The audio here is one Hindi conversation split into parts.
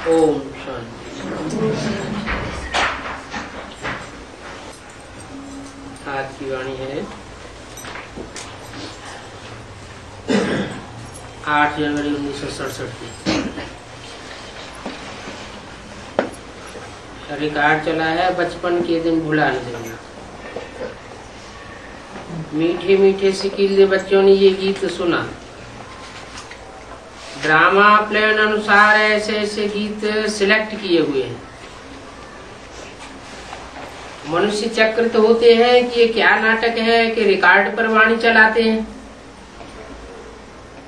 ओम शांति। आज की वाणी है 8 जनवरी 1967 की। रिकॉर्ड चला है बचपन के दिन भुला न देना। मीठे मीठे सिकीले बच्चों ने ये गीत सुना। ड्रामा प्लान अनुसार ऐसे ऐसे गीत सिलेक्ट किए हुए हैं। मनुष्य चक्रित होते हैं कि ये क्या नाटक है कि रिकॉर्ड पर वाणी चलाते हैं।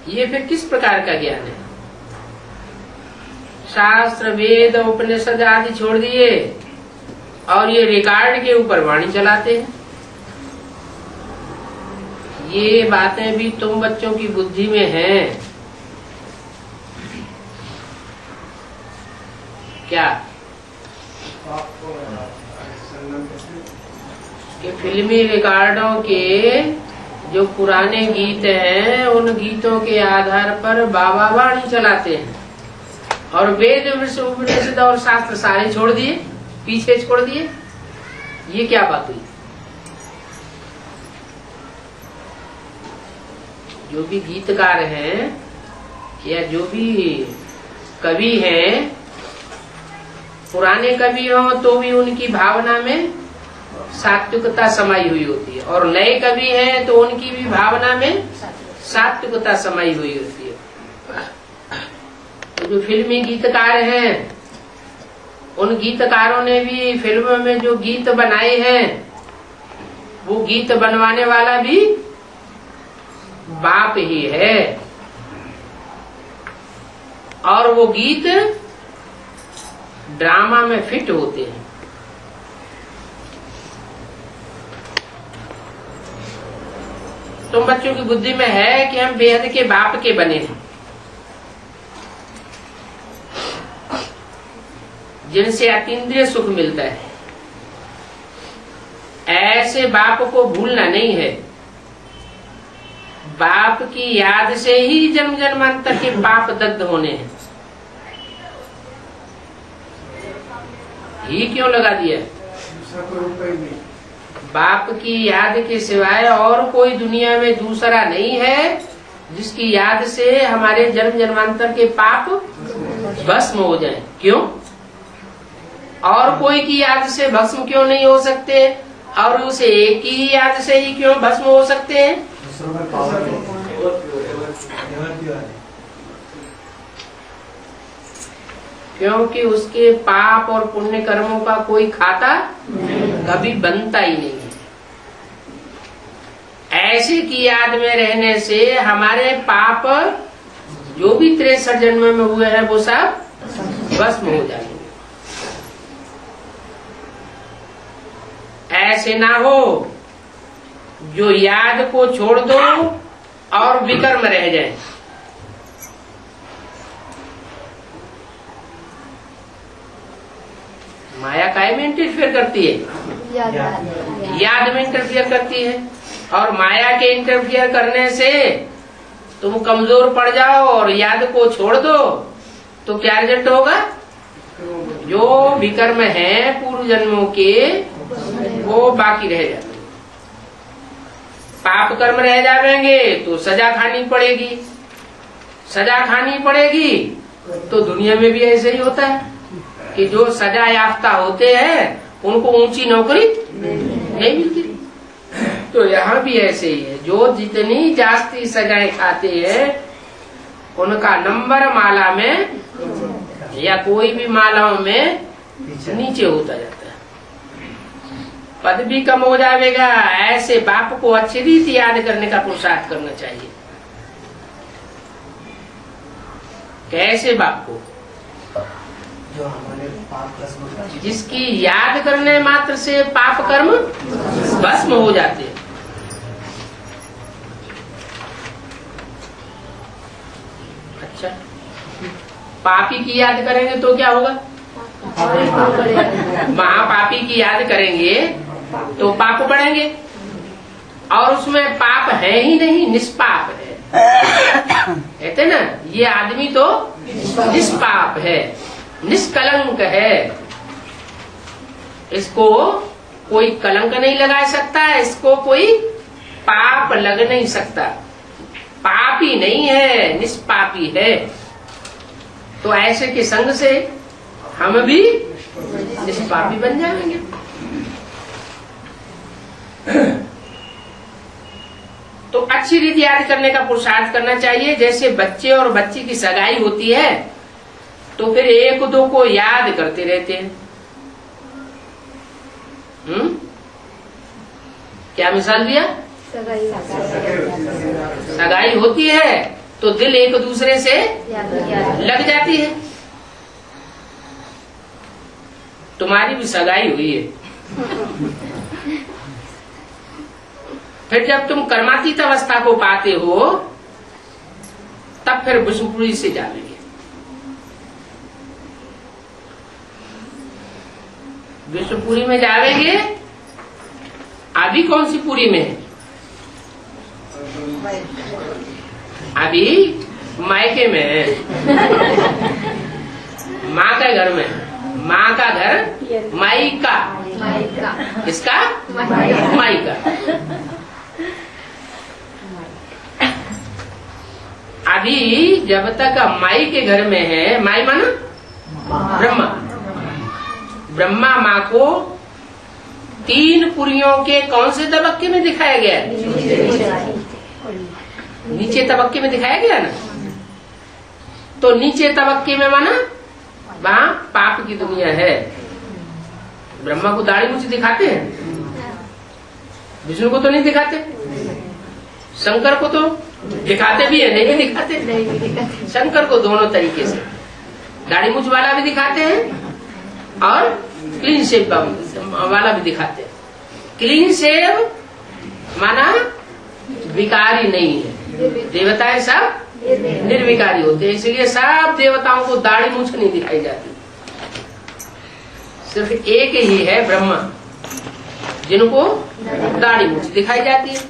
ये फिर किस प्रकार का ज्ञान है? शास्त्र वेद उपनिषद आदि छोड़ दिए और ये रिकॉर्ड के ऊपर वाणी चलाते हैं। ये बातें भी तुम बच्चों की बुद्धि में हैं क्या कि फिल्मी रिकॉर्डों के जो पुराने गीत हैं उन गीतों के आधार पर बाबा वाणी चलाते हैं और वेद उपनिषद और शास्त्र सारे छोड़ दिए, पीछे छोड़ दिए। ये क्या बात हुई? जो भी गीतकार हैं या जो भी कवि हैं, पुराने कवि हो तो भी उनकी भावना में सात्विकता समाई हुई होती है और नए कवि हैं तो उनकी भी भावना में सात्विकता समाई हुई होती है। तो जो फिल्मी गीतकार हैं उन गीतकारों ने भी फिल्म में जो गीत बनाए हैं वो गीत बनवाने वाला भी बाप ही है और वो गीत ड्रामा में फिट होते हैं। तुम बच्चों की बुद्धि में है कि हम बेहद के बाप के बने हैं, जिनसे अतीन्द्रिय सुख मिलता है। ऐसे बाप को भूलना नहीं है। बाप की याद से ही जन्म जन्मांतर के पाप दग्ध होने हैं। ही क्यों लगा दिया? बाप की याद के सिवाय और कोई दुनिया में दूसरा नहीं है जिसकी याद से हमारे जन्म जन्मांतर के पाप भस्म हो जाएं। क्यों? और कोई की याद से भस्म क्यों नहीं हो सकते और उसे एक ही याद से ही क्यों भस्म हो सकते हैं? क्योंकि उसके पाप और पुण्य कर्मों का कोई खाता कभी बनता ही नहीं है। ऐसे की याद में रहने से हमारे पाप जो भी 63 जन्म में हुए हैं वो सब भस्म हो जाएंगे। ऐसे ना हो जो याद को छोड़ दो और विकर्म रह जाए। माया काय में इंटरफियर करती है? याद में इंटरफियर करती है और माया के इंटरफियर करने से तुम कमजोर पड़ जाओ और याद को छोड़ दो तो क्या रिजल्ट होगा? जो विकर्म है पूर्व जन्मों के वो बाकी रह जाते। पाप कर्म रह जाएंगे तो सजा खानी पड़ेगी। सजा खानी पड़ेगी तो दुनिया में भी ऐसे ही होता है कि जो सजा याफ्ता होते हैं उनको ऊंची नौकरी नहीं मिलती। तो यहाँ भी ऐसे ही है। जो जितनी जास्ती सजाएं खाते हैं उनका नंबर माला में या कोई भी मालाओं में नीचे होता जाता है। पद भी कम हो जाएगा। ऐसे बाप को अच्छी रीति याद करने का पुरुषार्थ करना चाहिए। कैसे बाप को? जो हमारे पाप कर्म, जिसकी याद करने मात्र से पाप कर्म भस्म हो जाते हैं। अच्छा, पापी की याद करेंगे तो क्या होगा? महापापी की याद करेंगे तो पाप बढ़ेंगे और उसमें पाप है ही नहीं, निष्पाप है। कहते ना ये आदमी तो निष्पाप है निष्कलंक है, इसको कोई कलंक नहीं लगा सकता, इसको कोई पाप लग नहीं सकता, पापी नहीं है, निष्पापी है। तो ऐसे के संग से हम भी निष्पापी बन जाएंगे। तो अच्छी रीति याद करने का पुरुषार्थ करना चाहिए। जैसे बच्चे और बच्ची की सगाई होती है तो फिर एक दो को याद करते रहते हैं। क्या मिसाल दिया? सगाई होती है तो दिल एक दूसरे से लग जाती है। तुम्हारी भी सगाई हुई है। फिर जब तुम कर्मातीत अवस्था को पाते हो तब फिर विष्णुपुरी से जाओगे। विष्णुपुरी में जाओगे। अभी कौन सी पुरी में है? अभी मायके में है, माँ के घर में। माँ का घर मायका, किसका? मायका। अभी जब तक माई के घर में है, माई माना ब्रह्मा, ब्रह्मा माँ को 3 पुरियों के कौन से तबक्के में दिखाया गया? नीचे तबक्के में दिखाया गया ना। तो नीचे तबक्के में माना वहाँ पाप की दुनिया है। ब्रह्मा को दाढ़ी मूंछ दिखाते हैं, विष्णु को तो नहीं दिखाते, शंकर को तो दिखाते भी है, नहीं भी दिखाते। शंकर को दोनों तरीके से दाढ़ी मूंछ वाला भी दिखाते हैं और क्लीन शेव वाला भी दिखाते हैं। क्लीन शेव माना विकारी नहीं है, देवताएं सब निर्विकारी होते हैं, इसलिए सब देवताओं को दाढ़ी मूंछ नहीं दिखाई जाती। सिर्फ एक ही है ब्रह्मा जिनको दाढ़ी मूंछ दिखाई जाती है।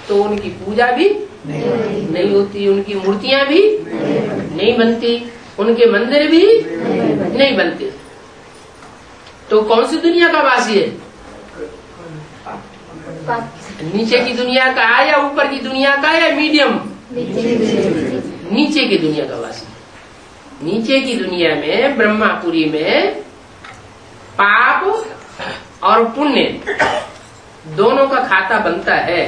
तो उनकी पूजा भी नहीं होती, उनकी मूर्तियां भी नहीं बनती, उनके मंदिर भी नहीं बनते। तो कौन सी दुनिया का वासी है? नीचे की दुनिया का या ऊपर की दुनिया का या मीडियम? नीचे की दुनिया का वासी। नीचे की दुनिया में ब्रह्मापुरी में पाप और पुण्य दोनों का खाता बनता है।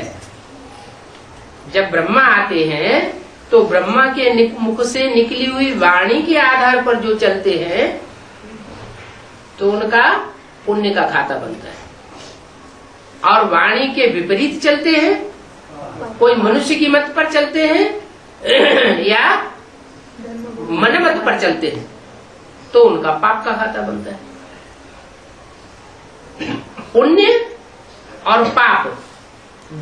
जब ब्रह्मा आते हैं तो ब्रह्मा के मुख से निकली हुई वाणी के आधार पर जो चलते हैं तो उनका पुण्य का खाता बनता है। और वाणी के विपरीत चलते हैं, कोई मनुष्य की मत पर चलते हैं या मनमत पर चलते हैं तो उनका पाप का खाता बनता है। पुण्य और पाप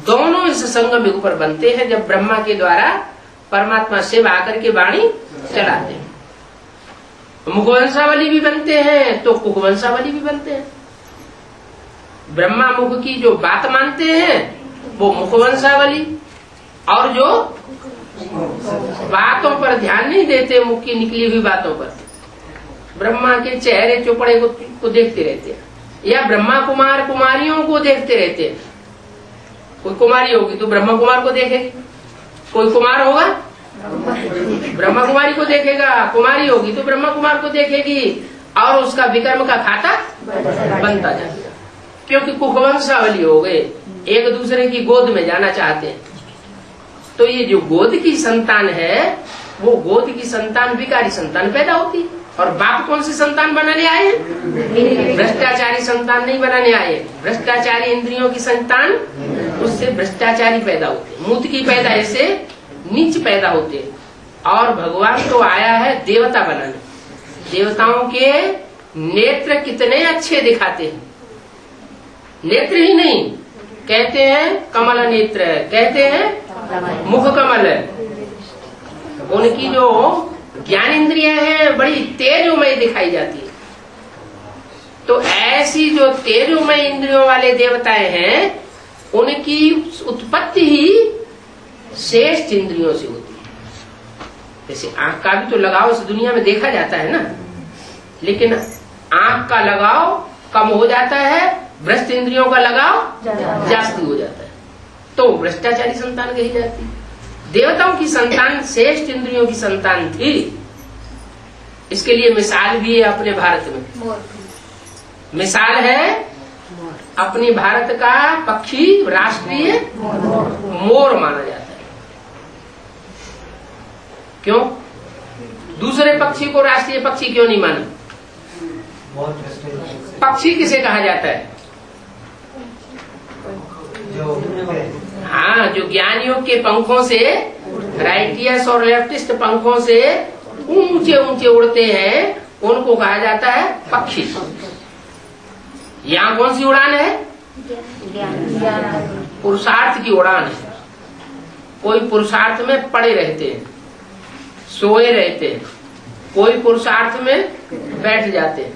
दोनों इस संगम युग पर बनते हैं जब ब्रह्मा के द्वारा परमात्मा शिव आकर के वाणी चलाते हैं। मुखवंशावली भी बनते हैं तो कुकवंशावली भी बनते हैं। ब्रह्मा मुख की जो बात मानते हैं वो मुखवंशावली, और जो बातों पर ध्यान नहीं देते, मुख की निकली हुई बातों पर, ब्रह्मा के चेहरे चौपड़े को देखते रहते हैं या ब्रह्मा कुमार कुमारियों को देखते रहते हैं। कोई कुमारी होगी तो ब्रह्मा कुमार को देखेगी, कोई कुमार होगा ब्रह्मा कुमारी को देखेगा, कुमारी होगी तो ब्रह्मा कुमार को देखेगी, और उसका विकर्म का खाता बनता जाएगा। क्योंकि कुकवंशावली हो गए, एक दूसरे की गोद में जाना चाहते हैं। तो ये जो गोद की संतान है वो गोद की संतान विकारी संतान पैदा होती। और बाप कौन सी संतान बनाने आए? भ्रष्टाचारी संतान नहीं बनाने आए। भ्रष्टाचारी इंद्रियों की संतान, उससे भ्रष्टाचारी पैदा होते, मूत की पैदाइश से नीच पैदा होते। और भगवान तो आया है देवता बनाने। देवताओं के नेत्र कितने अच्छे दिखाते हैं। नेत्र ही नहीं, कहते हैं कमल नेत्र, कहते हैं मुख कमल। उनकी जो ज्ञान इंद्रियां हैं बड़ी तेजोमय दिखाई जाती है। तो ऐसी जो तेजोमय इंद्रियों वाले देवताएं हैं उनकी उत्पत्ति ही श्रेष्ठ इंद्रियों से होती है। जैसे आंख का भी तो लगाव इस दुनिया में देखा जाता है ना। लेकिन आंख का लगाव कम हो जाता है, भ्रष्ट इंद्रियों का लगाव जास्ती हो जाता है, तो भ्रष्टाचारी संतान कही जाती है। देवताओं की संतान श्रेष्ठ इंद्रियों की संतान थी। इसके लिए मिसाल भी है अपने भारत में। मिसाल है अपने भारत का पक्षी राष्ट्रीय मोर माना जाता है। क्यों? दूसरे पक्षी को राष्ट्रीय पक्षी क्यों नहीं माना? पक्षी किसे कहा जाता है? हाँ, जो ज्ञान योग के पंखों से, राइटियस और लेफ्टिस्ट पंखों से ऊंचे ऊंचे उड़ते हैं, उनको कहा जाता है पक्षी। यहाँ कौन सी उड़ान है? पुरुषार्थ की उड़ान है। कोई पुरुषार्थ में पड़े रहते हैं, सोए रहते हैं, कोई पुरुषार्थ में बैठ जाते हैं,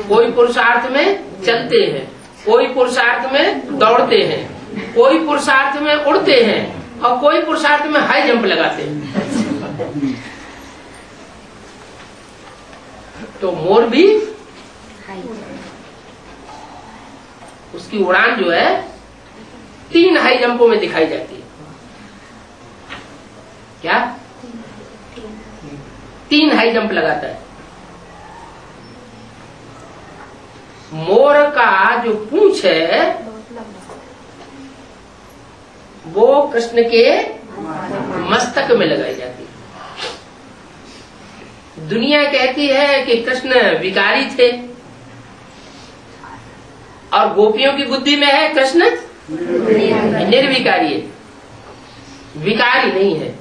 कोई पुरुषार्थ में चलते हैं, कोई पुरुषार्थ में दौड़ते हैं, कोई पुरुषार्थ में उड़ते हैं और कोई पुरुषार्थ में हाई जंप लगाते हैं। तो मोर भी उसकी उड़ान जो है 3 हाई जंपों में दिखाई जाती है। क्या? 3 हाई जंप लगाता है। मोर का जो पूंछ है वो कृष्ण के मस्तक में लगाई जाती है। दुनिया कहती है कि कृष्ण विकारी थे और गोपियों की बुद्धि में है कृष्ण निर्विकारी है, विकारी नहीं है।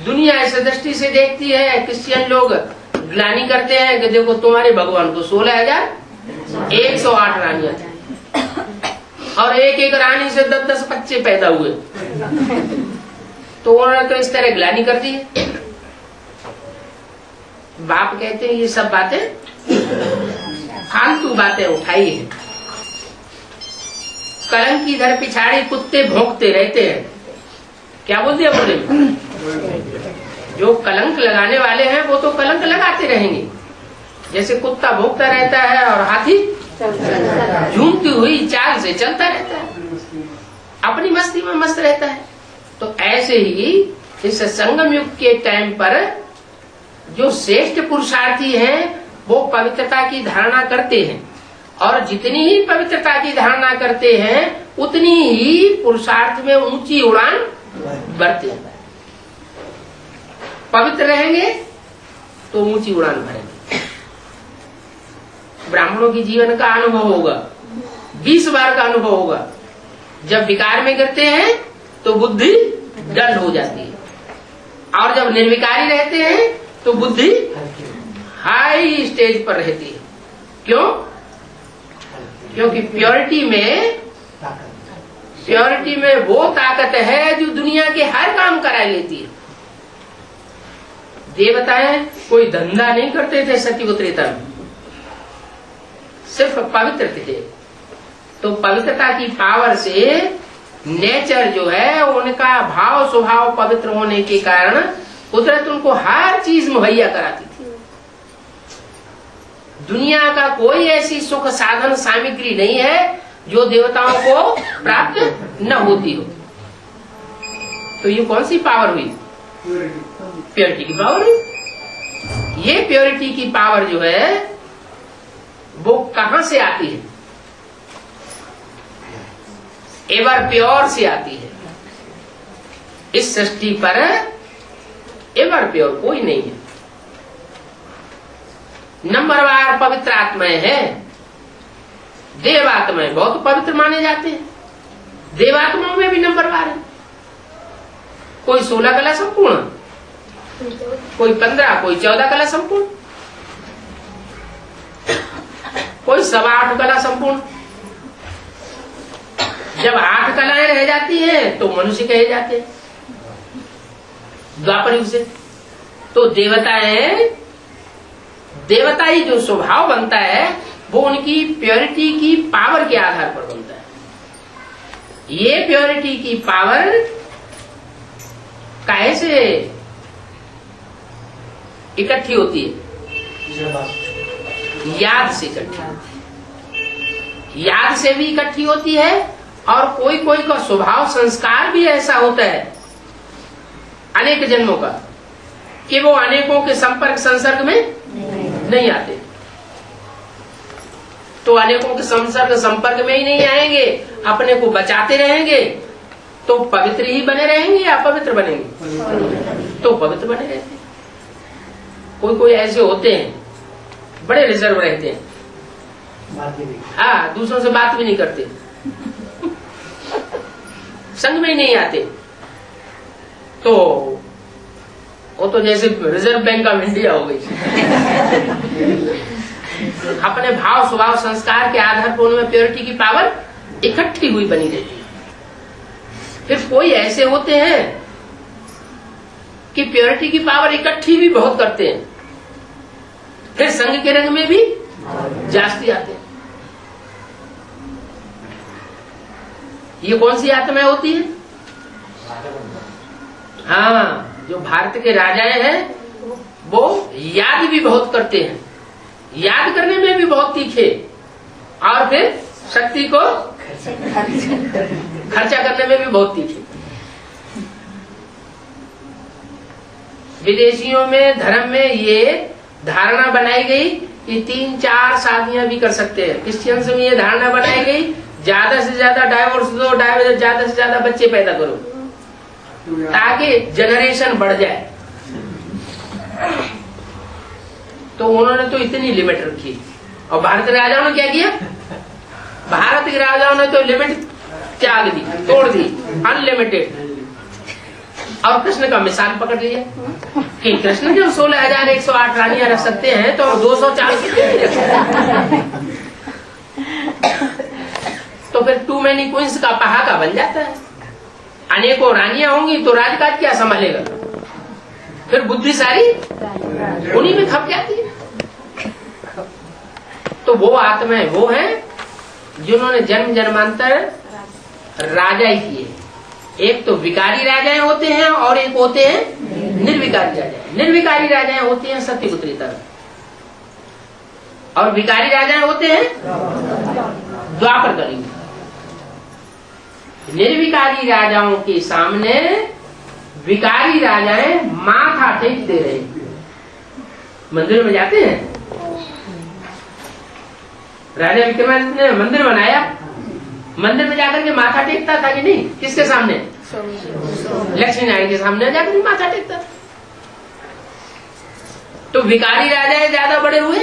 दुनिया इस दृष्टि से देखती है, क्रिश्चियन लोग ग्लानि करते हैं कि देखो तुम्हारे भगवान को 16,108 रानियां थी और एक एक रानी से 10-10 बच्चे पैदा हुए, तो उन्होंने तो इस तरह ग्लानि कर दी है। बाप कहते हैं ये सब बातें फालतू बातें उठाई है। कलंक की घर पिछाड़ी कुत्ते भौंकते रहते हैं। क्या बोलते हैं बोले? जो कलंक लगाने वाले हैं वो तो कलंक लगाते रहेंगे, जैसे कुत्ता भौंकता रहता है और हाथी झूमती हुई चाल से चलता रहता है, अपनी मस्ती में मस्त रहता है। तो ऐसे ही इस संगम युग के टाइम पर जो श्रेष्ठ पुरुषार्थी हैं वो पवित्रता की धारणा करते हैं, और जितनी ही पवित्रता की धारणा करते हैं उतनी ही पुरुषार्थ में ऊंची उड़ान भरते हैं। पवित्र रहेंगे तो ऊंची उड़ान भरेंगे। ब्राह्मणों की जीवन का अनुभव होगा, 20 बार का अनुभव होगा। जब विकार में गिरते हैं तो बुद्धि डल हो जाती है, और जब निर्विकारी रहते हैं तो बुद्धि हाई स्टेज पर रहती है। क्यों? क्योंकि प्योरिटी में वो ताकत है जो दुनिया के हर काम करा लेती है। देवताएं कोई धंधा नहीं करते थे सती त्रेता में, सिर्फ पवित्र थे। तो पवित्रता की पावर से नेचर जो है उनका भाव स्वभाव पवित्र होने के कारण कुदरत उनको हर चीज मुहैया कराती थी। दुनिया का कोई ऐसी सुख साधन सामग्री नहीं है जो देवताओं को प्राप्त न होती हो। तो ये कौन सी पावर हुई? प्योरिटी की पावर हुई। ये प्योरिटी की पावर जो है वो कहां से आती है? एवर प्योर से आती है। इस सृष्टि पर एवर प्योर कोई नहीं है। नंबरवार पवित्र आत्माएं हैं। देवात्माएं बहुत पवित्र माने जाते हैं। देवात्माओं में भी नंबरवार है। कोई 16 कला संपूर्ण, कोई 15, कोई 14 कला संपूर्ण, कोई 8.25 कला संपूर्ण। जब 8 कलाएं रह जाती हैं तो मनुष्य कहे जाते हैं द्वापर युग से। तो देवताई जो स्वभाव बनता है वो उनकी प्योरिटी की पावर के आधार पर बनता है। ये प्योरिटी की पावर काहे से इकट्ठी होती है? याद से इकट्ठी होती है, याद से भी इकट्ठी होती है। और कोई कोई का स्वभाव संस्कार भी ऐसा होता है अनेक जन्मों का कि वो अनेकों के संपर्क संसर्ग में नहीं आते। तो अनेकों के संपर्क में ही नहीं आएंगे, अपने को बचाते रहेंगे, तो पवित्र ही बने रहेंगे या अपवित्र बनेंगे? तो पवित्र बने रहते हैं। कोई कोई ऐसे होते हैं बड़े रिजर्व रहते हैं, हाँ, दूसरों से बात भी नहीं करते, संग में ही नहीं आते। तो वो तो जैसे रिजर्व बैंक ऑफ इंडिया हो गई। अपने भाव स्वभाव संस्कार के आधार पर उनमें प्योरिटी की पावर इकट्ठी हुई बनी रहती है। फिर कोई ऐसे होते हैं कि प्योरिटी की पावर इकट्ठी भी बहुत करते हैं, फिर संग के रंग में भी जास्ती आते हैं। ये कौन सी आत्माएं होती है? हाँ, जो भारत के राजाएं हैं वो याद भी बहुत करते हैं, याद करने में भी बहुत तीखे, और फिर शक्ति को खर्चा करने में भी बहुत तीखे। विदेशियों में धर्म में ये धारणा बनाई गई कि 3-4 शादियां भी कर सकते हैं। क्रिश्चियंस में ये धारणा बनाई गई ज्यादा से ज्यादा डाइवोर्स दो, ज्यादा से ज्यादा बच्चे पैदा करो ताकि जनरेशन बढ़ जाए। तो उन्होंने तो इतनी लिमिट रखी, और भारत के राजाओं ने क्या किया? भारत के राजाओं ने तो लिमिट त्याग दी, तोड़ दी, अनलिमिटेड। और कृष्ण का मिसाल पकड़ लिया कि कृष्ण जब 16,108 रानियां रख सकते हैं तो 240 तो फिर टू मैनी क्वींस का पहाका बन जाता है। अनेकों रानियां होंगी तो राजकाज क्या संभालेगा? फिर बुद्धि सारी उन्हीं में खप जाती है। तो वो आत्माएं वो हैं जिन्होंने जन्म जन्मांतर राजा ही किए। एक तो विकारी राजाएं होते हैं और एक होते हैं निर्विकारी राजाएं। निर्विकारी राजाएं होते हैं सत्यपुत्री तरह, और विकारी राजाएं होते हैं द्वापर कलयुग। निर्विकारी राजाओं के सामने विकारी राजाएं माथा टेक दे रहे हैं। मंदिर में जाते हैं, राजा विक्रमादित्य ने मंदिर बनाया, मंदिर में जाकर के माथा टेकता था कि नहीं? किसके सामने? लक्ष्मी नारायण के सामने जाकर माथा टेकता था। तो विकारी राजा ज्यादा बड़े हुए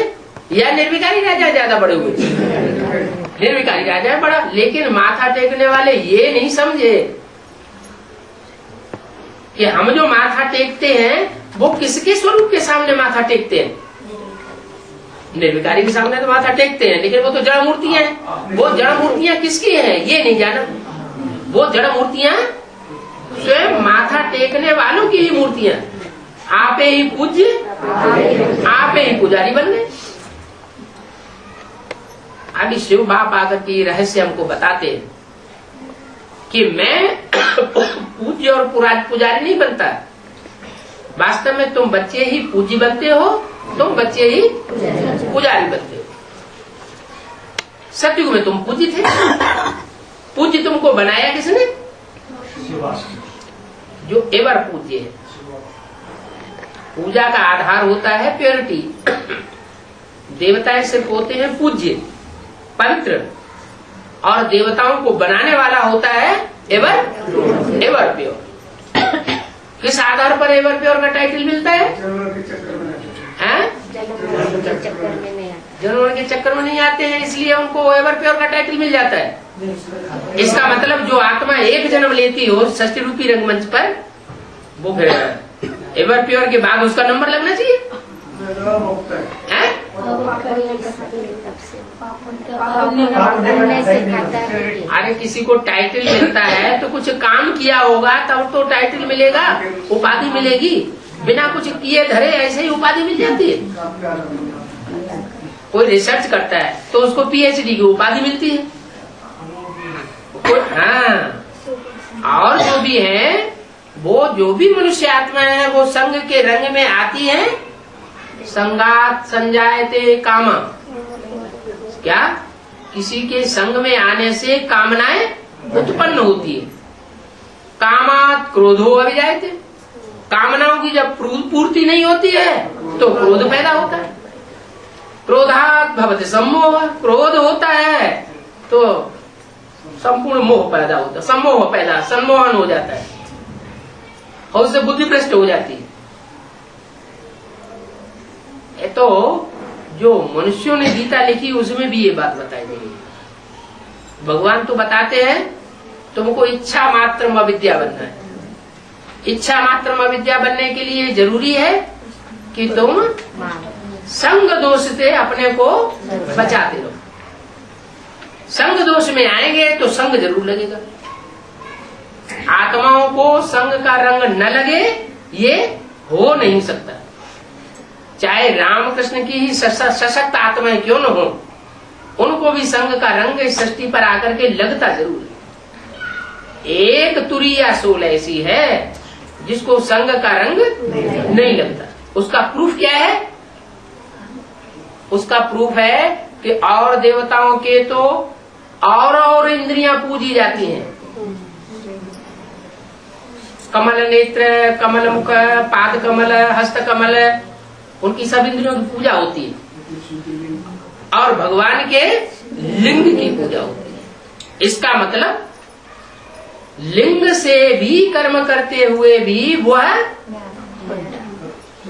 या निर्विकारी राजा ज्यादा बड़े हुए? निर्विकारी राजा बड़ा। लेकिन माथा टेकने वाले ये नहीं समझे कि हम जो माथा टेकते हैं वो किसके स्वरूप के सामने माथा टेकते हैं? निर्विकारी के सामने तो माथा टेकते हैं, लेकिन वो तो जड़ मूर्तियां हैं। वो जड़ मूर्तियां किसकी हैं ये नहीं जाना। वो जड़ मूर्तियां स्वयं माथा टेकने वालों की ही मूर्तियां। आपे ही पूज्य, आपे ही पुजारी बन गए। अभी शिव बाप आकर के रहस्य हमको बताते हैं कि मैं पूज्य और पुजारी नहीं बनता। वास्तव में तुम बच्चे ही पूज्य बनते हो, तुम बच्चे ही पुजारी बनते हो। सतयुग में तुम पूज्य थे। पूज्य तुमको बनाया किसने? जो एवर पूज्य है। पूजा का आधार होता है प्योरिटी। देवताएं सिर्फ होते हैं पूज्य, पवित्र, और देवताओं को बनाने वाला होता है एवर प्योर। किस आधार पर एवर प्योर का टाइटल मिलता है? जनवर के चक्कर में नहीं आते हैं, इसलिए उनको एवर प्योर का टाइटल मिल जाता है। इसका मतलब जो आत्मा एक जन्म लेती हो षष्ठी रूपी रंगमंच पर, वो फिर एवर प्योर के बाद उसका नंबर लगना चाहिए। अरे किसी को टाइटल मिलता है तो कुछ काम किया होगा तब तो टाइटल मिलेगा, उपाधि मिलेगी। बिना कुछ किए धरे ऐसे ही उपाधि मिल जाती है। कोई रिसर्च करता है तो उसको पीएचडी की उपाधि मिलती है। हाँ, और जो भी है वो जो भी मनुष्य आत्मा है वो संग के रंग में आती है। संगात संजायते कामा, क्या? किसी के संग में आने से कामनाएं उत्पन्न होती है। कामात क्रोधो अभिजायते, कामनाओं की जब पूर्ति नहीं होती है तो क्रोध पैदा होता है। क्रोधात भवति सम्मोह, क्रोध होता है तो संपूर्ण मोह पैदा होता है, सम्मोह पैदा, सम्मोहन हो जाता है और उससे बुद्धि भ्रष्ट हो जाती है। तो जो मनुष्यों ने गीता लिखी उसमें भी ये बात बताई गई है। भगवान तो बताते हैं तुमको इच्छा मात्र अविद्या बनना है। इच्छा मात्र अविद्या बनने के लिए जरूरी है कि तुम संग दोष से अपने को बचाते रहो। संग दोष में आएंगे तो संग जरूर लगेगा। आत्माओं को संग का रंग न लगे ये हो नहीं सकता। चाहे रामकृष्ण की ही सशक्त आत्माएं क्यों न हो, उनको भी संग का रंग इस सृष्टि पर आकर के लगता जरूर है। एक तुरी या सोल ऐसी है जिसको संग का रंग नहीं लगता। उसका प्रूफ क्या है? उसका प्रूफ है कि और देवताओं के तो और इंद्रियां पूजी जाती हैं। कमल नेत्र, कमल मुख, पाद कमल, हस्त कमल, उनकी सब इंद्रियों की पूजा होती है और भगवान के लिंग की पूजा होती है। इसका मतलब लिंग से भी कर्म करते हुए भी वह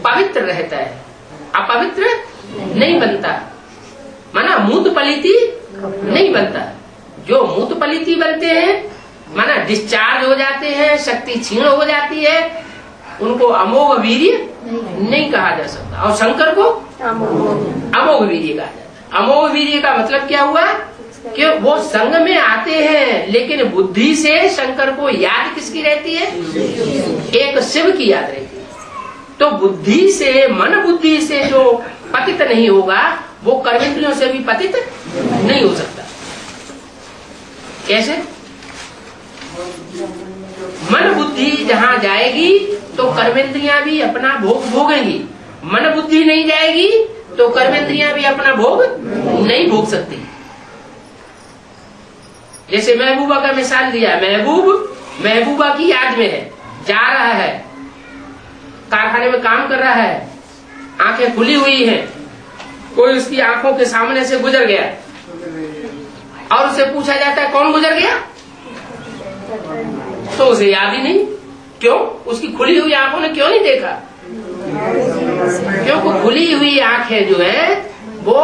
पवित्र रहता है, अपवित्र नहीं बनता। माना मूत पलिति नहीं बनता। जो मूत पलिति बनते हैं माना डिस्चार्ज हो जाते हैं, शक्ति क्षीण हो जाती है, उनको अमोघ वीर्य नहीं कहा जा सकता। और शंकर को अमोघ वीर्य कहा जाता है। अमोघ वीर्य का मतलब क्या हुआ कि वो संग में आते हैं लेकिन बुद्धि से शंकर को याद किसकी रहती है? एक शिव की याद रहती है। तो बुद्धि से, मन बुद्धि से जो पतित नहीं होगा वो कर्मेंद्रियों से भी पतित नहीं हो सकता। कैसे? मन बुद्धि जहाँ जाएगी तो कर्मेंद्रियां भी अपना भोग भोगेंगी। मन बुद्धि नहीं जाएगी तो कर्मेंद्रियां भी अपना भोग नहीं भोग सकती। जैसे महबूबा का मिसाल दिया, महबूबा की याद में है, जा रहा है, कारखाने में काम कर रहा है, आंखें खुली हुई हैं, कोई उसकी आंखों के सामने से गुजर गया और उसे पूछा जाता है कौन गुजर गया, तो उसे याद ही नहीं। क्यों? उसकी खुली हुई आंखों ने क्यों नहीं देखा? क्योंकि खुली हुई आंखें जो है वो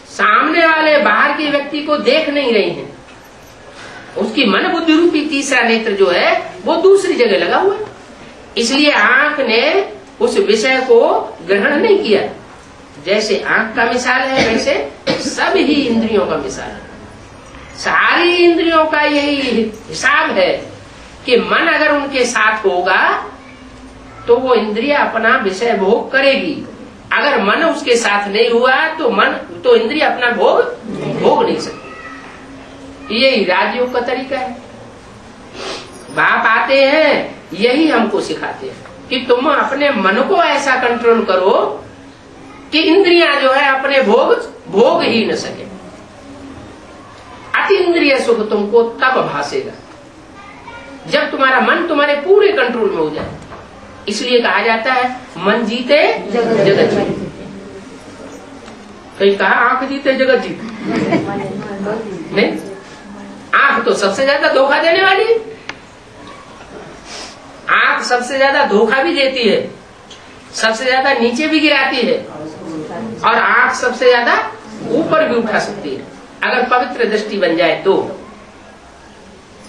सामने वाले बाहर के व्यक्ति को देख नहीं रही हैं। उसकी मन बुद्धि रूपी तीसरा नेत्र जो है वो दूसरी जगह लगा हुआ है, इसलिए आंख ने उस विषय को ग्रहण नहीं किया। जैसे आंख का मिसाल है वैसे सब ही इंद्रियों का मिसाल है। सारी इंद्रियों का यही हिसाब है कि मन अगर उनके साथ होगा तो वो इंद्रिय अपना विषय भोग करेगी। अगर मन उसके साथ नहीं हुआ तो इंद्रिय अपना भोग नहीं सकती। यही राजयोग का तरीका है। बाप आते हैं यही हमको सिखाते हैं कि तुम अपने मन को ऐसा कंट्रोल करो कि इंद्रियां जो है अपने भोग ही न सके। अति इंद्रिय सुख तुमको तब भासेगा जब तुम्हारा मन तुम्हारे पूरे कंट्रोल में हो जाए। इसलिए कहा जाता है मन जीते जगत जीते। कहीं कहा आंख जीते जगत जीते नहीं। आंख तो सबसे ज्यादा धोखा देने वाली है। आंख सबसे ज्यादा धोखा भी देती है, सबसे ज्यादा नीचे भी गिराती है और आंख सबसे ज्यादा ऊपर भी उठा सकती है अगर पवित्र दृष्टि बन जाए तो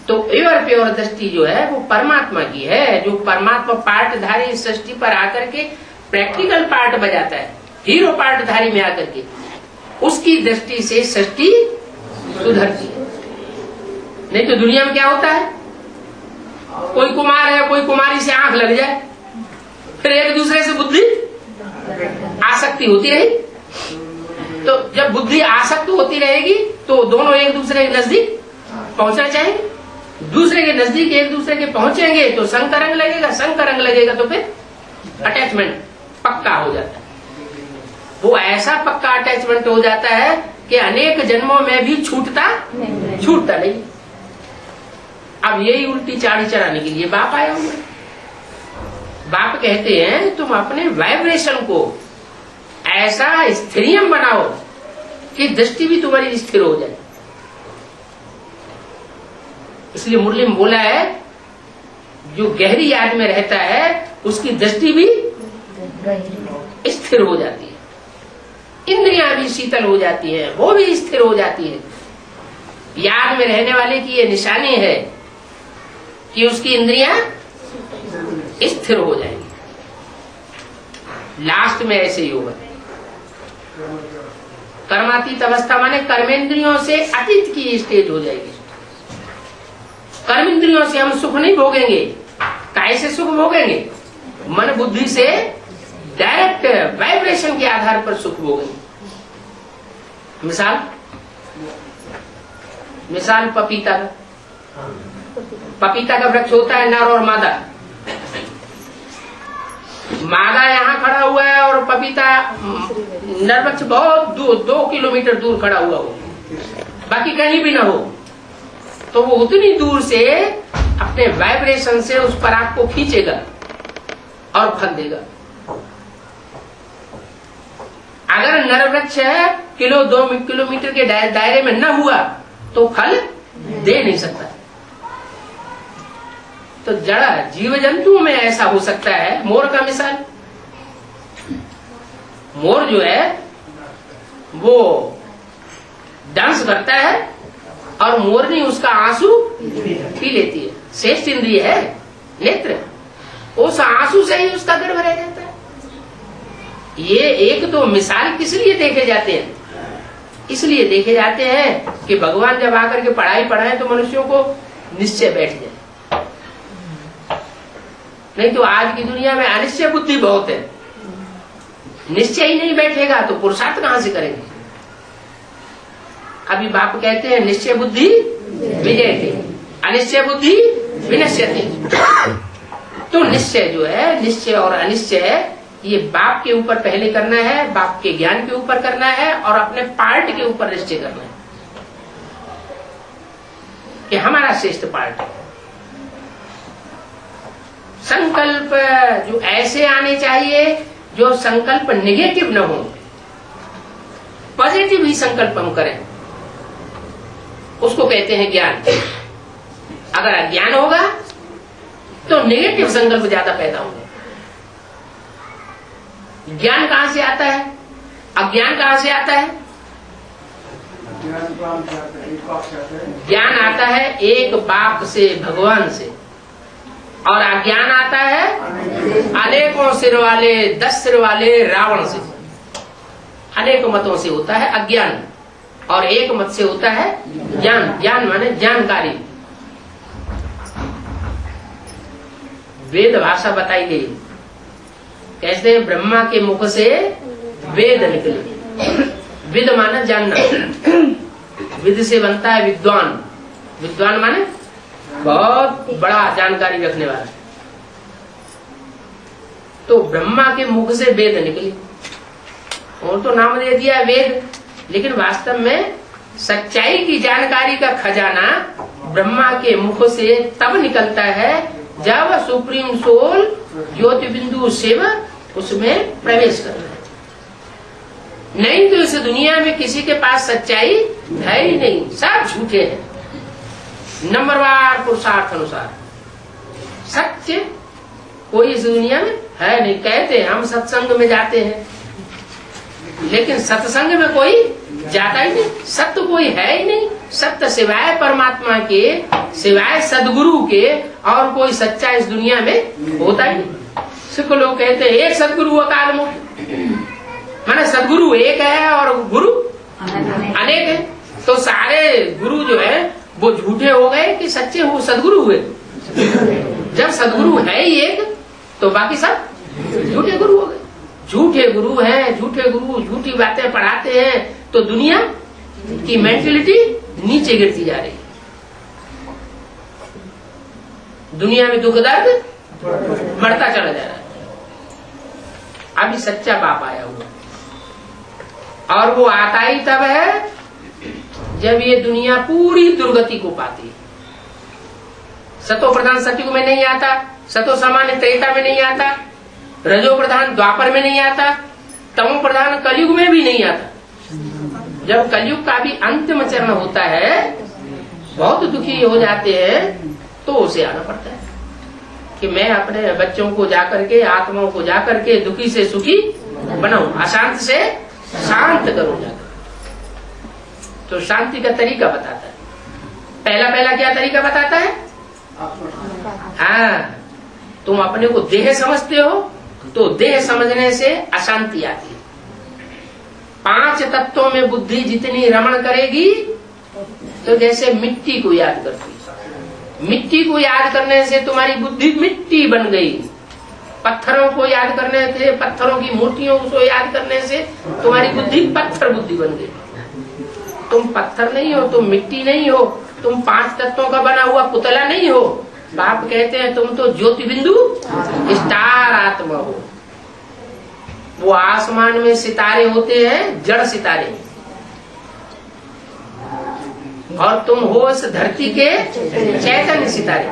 प्योर दृष्टि जो है वो परमात्मा की है। जो परमात्मा पार्टधारी सृष्टि पर आकर के प्रैक्टिकल पार्ट बजाता है, हीरो पार्टधारी में आकर के, उसकी दृष्टि से सृष्टि सुधरती है। नहीं तो दुनिया में क्या होता है, कोई कुमार है कोई कुमारी से आंख लग जाए, फिर एक दूसरे से बुद्धि आसक्ति होती रहेगी। तो जब बुद्धि आसक्त होती रहेगी तो दोनों एक दूसरे के नजदीक पहुंचना चाहेंगे। दूसरे के नजदीक एक दूसरे के पहुंचेंगे तो संग का रंग लगेगा, संग का रंग लगेगा तो फिर अटैचमेंट पक्का हो जाता है। वो ऐसा पक्का अटैचमेंट हो जाता है कि अनेक जन्मों में भी छूटता नहीं। अब यही उल्टी चाड़ी चढ़ाने के लिए बाप आया हुआ है। बाप कहते हैं तुम अपने वाइब्रेशन को ऐसा स्थिरियम बनाओ कि दृष्टि भी तुम्हारी स्थिर हो जाए। इसलिए मुरली में बोला है जो गहरी याद में रहता है उसकी दृष्टि भी स्थिर हो जाती है, इंद्रियां भी शीतल हो जाती है, वो भी स्थिर हो जाती है। याद में रहने वाले की ये निशानी है कि उसकी इंद्रियां स्थिर हो जाएंगी। लास्ट में ऐसे ही होगा। कर्मातीत अवस्था माने कर्मेंद्रियों से अतीत की स्टेज हो जाएगी। कर्मेंद्रियों से हम सुख नहीं भोगेंगे। कैसे सुख भोगेंगे? मन बुद्धि से डायरेक्ट वाइब्रेशन के आधार पर सुख भोगेंगे। मिसाल पपीता का वृक्ष होता है नर और मादा। मादा यहाँ खड़ा हुआ है और पपीता नर वृक्ष बहुत दूर 2 किलोमीटर दूर खड़ा हुआ हो, बाकी कहीं भी ना हो, तो वो उतनी दूर से अपने वाइब्रेशन से उस पराग को खींचेगा और फल देगा। अगर नर वृक्ष 2 किलोमीटर के दायरे में न हुआ तो फल दे नहीं सकता। तो जड़ा जीव जंतुओं में ऐसा हो सकता है। मोर का मिसाल, मोर जो है वो डांस करता है और मोरनी उसका आंसू पी लेती है। श्रेष्ठ इंद्रिय है नेत्र, उस आंसू से ही उसका गर्भ रह जाता है। ये एक तो मिसाल किस लिए देखे जाते हैं? इसलिए देखे जाते हैं कि भगवान जब आकर के पढ़ाई पढ़ाए तो मनुष्यों को निश्चय बैठ जाए। नहीं तो आज की दुनिया में अनिश्चय बुद्धि बहुत है। निश्चय ही नहीं बैठेगा तो पुरुषार्थ कहां से करेंगे? अभी बाप कहते हैं निश्चय बुद्धि विजयते, अनिश्चय बुद्धि विनश्यते। तो निश्चय जो है, निश्चय और अनिश्चय, ये बाप के ऊपर पहले करना है, बाप के ज्ञान के ऊपर करना है और अपने पार्ट के ऊपर निश्चय करना है कि हमारा श्रेष्ठ पार्ट है। संकल्प जो ऐसे आने चाहिए जो संकल्प नेगेटिव न हो, पॉजिटिव ही संकल्प हम करें, उसको कहते हैं ज्ञान। अगर अज्ञान होगा तो नेगेटिव संकल्प ज्यादा पैदा होंगे। ज्ञान कहां से आता है? अज्ञान कहां से आता है? ज्ञान आता है एक बाप से, भगवान से, और अज्ञान आता है अनेकों सिर वाले, 10 सिर वाले रावण से। अनेक मतों से होता है अज्ञान और एक मत से होता है ज्ञान। ज्ञान माने जानकारी। वेद भाषा बताई गई, कैसे ब्रह्मा के मुख से वेद निकले। विद माने जानना, विद से बनता है विद्वान। विद्वान माने बहुत बड़ा जानकारी रखने वाला। तो ब्रह्मा के मुख से वेद निकली, और तो नाम दे दिया वेद, लेकिन वास्तव में सच्चाई की जानकारी का खजाना ब्रह्मा के मुख से तब निकलता है जब सुप्रीम सोल ज्योति बिंदु शिव उसमें प्रवेश करता है। नहीं तो इस दुनिया में किसी के पास सच्चाई है ही नहीं, सब झूठे हैं। नंबरवार पुरुषार्थ अनुसार सत्य कोई इस दुनिया में है नहीं। कहते हैं हम सत्संग में जाते हैं, लेकिन सत्संग में कोई जाता ही नहीं। सत्य कोई है ही नहीं। सत्य सिवाय परमात्मा के, सिवाय सदगुरु के और कोई सच्चा इस दुनिया में होता ही नहीं। सिख लोग कहते हैं एक सदगुरु अकाल मूर्त, माने सदगुरु एक है और गुरु अनेक है। तो सारे गुरु जो है वो झूठे हो गए कि सच्चे हो सदगुरु हुए? जब सदगुरु है ही एक तो बाकी सब झूठे गुरु हो गए। झूठे गुरु हैं, झूठे गुरु झूठी बातें पढ़ाते हैं, तो दुनिया की मेंटेलिटी नीचे गिरती जा रही है। दुनिया में दुख दर्द बढ़ता चला जा रहा है। अभी सच्चा बाप आया हुआ और वो आता ही तब है जब ये दुनिया पूरी दुर्गति को पाती है। सतो प्रधान सतयुग में नहीं आता, सतो सामान्य त्रेता में नहीं आता, रजो प्रधान द्वापर में नहीं आता, तमो प्रधान कलयुग में भी नहीं आता। जब कलयुग का भी अंतिम चरण होता है, बहुत दुखी हो जाते हैं, तो उसे आना पड़ता है कि मैं अपने बच्चों को जाकर के, आत्माओं को जाकर के दुखी से सुखी बनाऊं, अशांत से शांत करूं जाकर। तो शांति का तरीका बताता है। पहला क्या तरीका बताता है? हाँ, तुम अपने को देह समझते हो, तो देह समझने से अशांति आती है। 5 तत्वों में बुद्धि जितनी रमण करेगी, तो जैसे मिट्टी को याद करती है। मिट्टी को याद करने से तुम्हारी बुद्धि मिट्टी बन गई। पत्थरों को याद करने से, पत्थरों की मूर्तियों को याद करने से तुम्हारी बुद्धि पत्थर बुद्धि बन गई। तुम पत्थर नहीं हो, तुम मिट्टी नहीं हो, तुम 5 तत्वों का बना हुआ पुतला नहीं हो। बाप कहते हैं तुम तो ज्योति बिंदु स्टार आत्मा हो। वो आसमान में सितारे होते हैं, जड़ सितारे, और तुम हो इस धरती के चैतन्य सितारे।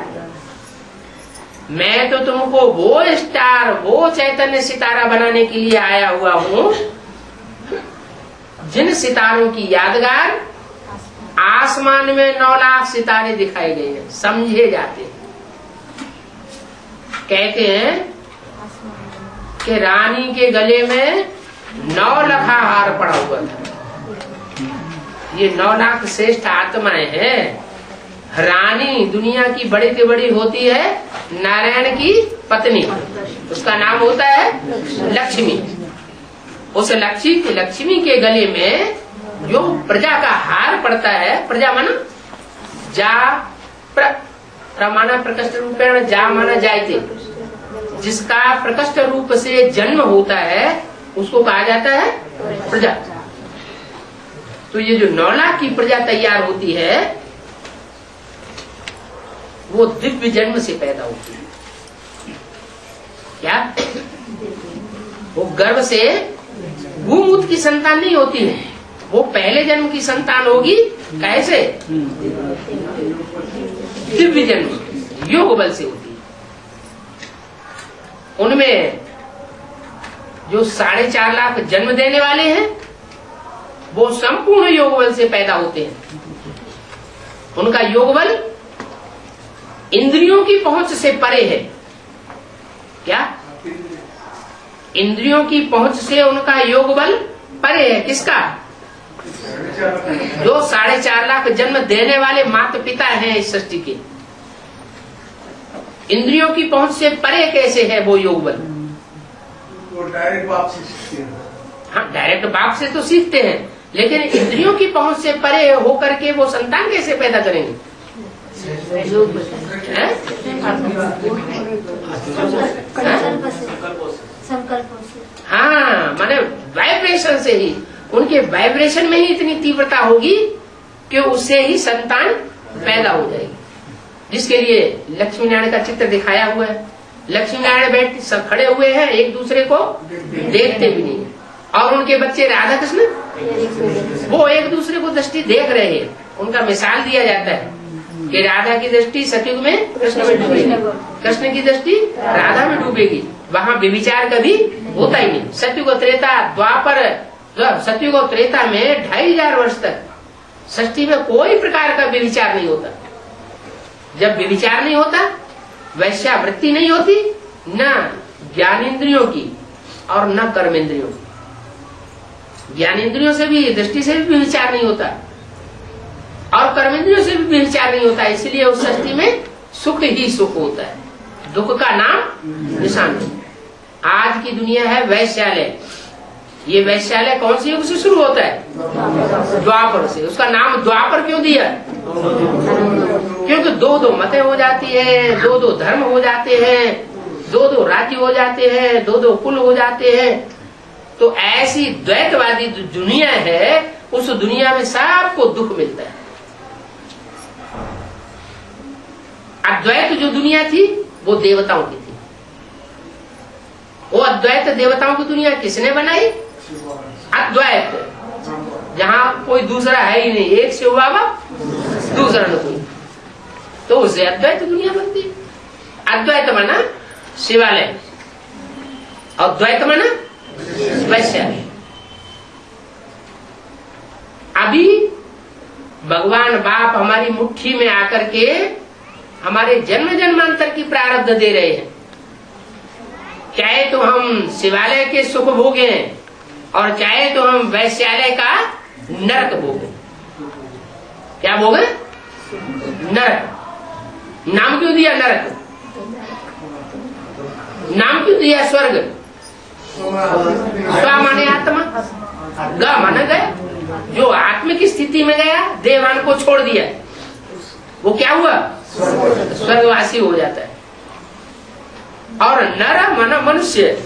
मैं तो तुमको वो स्टार, वो चैतन्य सितारा बनाने के लिए आया हुआ हूँ, जिन सितारों की यादगार आसमान में 9 लाख सितारे दिखाए गए हैं, समझे जाते हैं। कहते हैं कि रानी के गले में 9 लाख हार पड़ा हुआ था। ये 9 लाख श्रेष्ठ आत्माएं हैं। रानी दुनिया की बड़ी से बड़ी होती है नारायण की पत्नी, उसका नाम होता है लक्ष्मी। उस लक्ष्मी के गले में जो प्रजा का हार पड़ता है, प्रजा माना जा, प्रमाना प्रकृष्ट रूपेण जा माना जायते, जिसका प्रकृष्ट रूप से जन्म होता है उसको कहा जाता है प्रजा। तो ये जो 9 लाख की प्रजा तैयार होती है, वो दिव्य जन्म से पैदा होती है। क्या? वो गर्भ से भूमूत की संतान नहीं होती है, वो पहले जन्म की संतान होगी। कैसे? दिव्य जन्म योग बल से होती है। उनमें जो 4.5 लाख जन्म देने वाले हैं, वो संपूर्ण योग बल से पैदा होते हैं। उनका योग बल इंद्रियों की पहुंच से परे है। क्या? इंद्रियों की पहुंच से उनका योग बल परे है। किसका? जो 4.5 लाख जन्म देने वाले माता पिता हैं इस सृष्टि के, इंद्रियों की पहुंच से परे कैसे है वो योग बल? वो डायरेक्ट बाप से सीखते हैं। हाँ, डायरेक्ट बाप से तो सीखते हैं, लेकिन इंद्रियों की पहुंच से परे होकर के वो संतान कैसे पैदा करेंगे? हाँ, माने वाइब्रेशन से ही, उनके वाइब्रेशन में ही इतनी तीव्रता होगी कि उससे ही संतान पैदा हो जाएगी। जिसके लिए लक्ष्मी नारायण का चित्र दिखाया हुआ है। लक्ष्मी नारायण बैठ सब खड़े हुए हैं, एक दूसरे को देखते भी नहीं, और उनके बच्चे राधा कृष्ण वो एक दूसरे को दृष्टि देख रहे हैं। उनका मिसाल दिया जाता है कि राधा की दृष्टि सतयुग में कृष्ण में डूबेगी, कृष्ण की दृष्टि राधा में डूबेगी। वहाँ व्यभिचार कभी होता ही नहीं। सतयुग त्रेता द्वापर, सतयुग और त्रेता में 2500 वर्ष तक सृष्टि में कोई प्रकार का व्यभिचार नहीं होता। जब व्यभिचार नहीं होता, वैश्यावृत्ति नहीं होती, न ज्ञानेंद्रियों की और न कर्मेंद्रियों की। ज्ञानेंद्रियों से भी, दृष्टि से भी व्यभिचार नहीं होता, और कर्मेंद्रियों से भी व्यभिचार नहीं होता। इसलिए उस सृष्टि में सुख ही सुख होता है, दुख का नाम निशान नहीं। आज की दुनिया है वैश्यालय। ये वैश्यालय कौन से युग से शुरू होता है? द्वापर से। उसका नाम द्वापर क्यों दिया? क्योंकि 2-2 मतें हो जाती है, 2-2 धर्म हो जाते हैं, 2-2 राज्य हो जाते हैं, 2-2 कुल हो जाते हैं। तो ऐसी द्वैतवादी दुनिया है, उस दुनिया में सबको दुख मिलता है। अद्वैत जो दुनिया थी वो देवताओं की थी। वो अद्वैत देवताओं की दुनिया किसने बनाई? अद्वैत। जहाँ कोई दूसरा है ही नहीं, एक से हुआ वा दूसरा न कोई, तो उससे अद्वैत दुनिया बनती है। अद्वैत माना शिवालय और द्वैत माना वैश्यालय। अभी भगवान बाप हमारी मुट्ठी में आकर के हमारे जन्म जन्मांतर की प्रारब्ध दे रहे हैं। चाहे तो हम शिवालय के सुख भोगे और चाहे तो हम वैश्यालय का नरक भोगे। क्या भोगे? नरक। नाम क्यों दिया नरक? नाम क्यों दिया स्वर्ग? स्व माने आत्मा, ग माने गया। जो आत्म की स्थिति में गया, देवान को छोड़ दिया, वो क्या हुआ? स्वर्गवासी हो जाता है। और नर माना मनुष्य।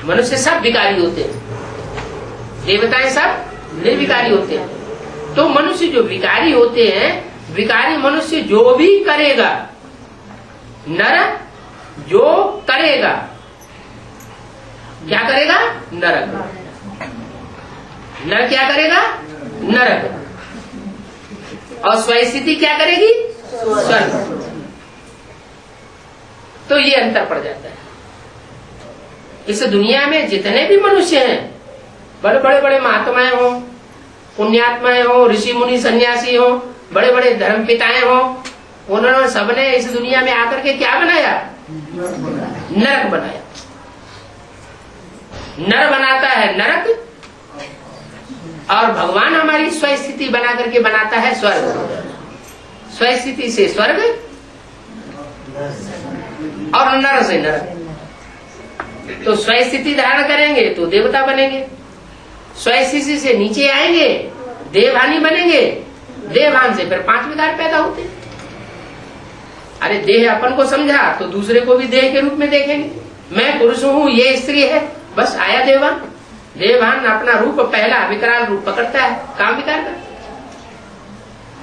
मनुष्य सब विकारी होते हैं, देवताएं सब निर्विकारी होते हैं। तो मनुष्य जो विकारी होते हैं, विकारी मनुष्य जो भी करेगा, नर जो करेगा, क्या करेगा? नरक। नर क्या करेगा? नरक। और स्वस्थिति क्या करेगी? स्वर्ग। तो ये अंतर पड़ जाता है। इस दुनिया में जितने भी मनुष्य हैं, बड़े बड़े बड़े महात्माएं हो, पुण्यात्माएं हो, ऋषि मुनि सन्यासी हो, बड़े बड़े धर्म पिताएं हो, उन्होंने सबने इस दुनिया में आकर के क्या बनाया? नरक बनाया। नर बनाता है नरक, और भगवान हमारी स्वस्थिति बना करके बनाता है स्वर्ग। स्वस्थिति से स्वर्ग और नर से नरक। तो स्वस्थिति धारण करेंगे तो देवता बनेंगे, स्वस्थिति से नीचे आएंगे देवहानी बनेंगे, देवहान से फिर 5 विकार पैदा होते हैं। अरे देह अपन को समझा तो दूसरे को भी देह के रूप में देखेंगे। मैं पुरुष हूँ, ये स्त्री है, बस आया देवान। देवान अपना रूप पहला विकराल रूप पकड़ता है, काम विकार करता है।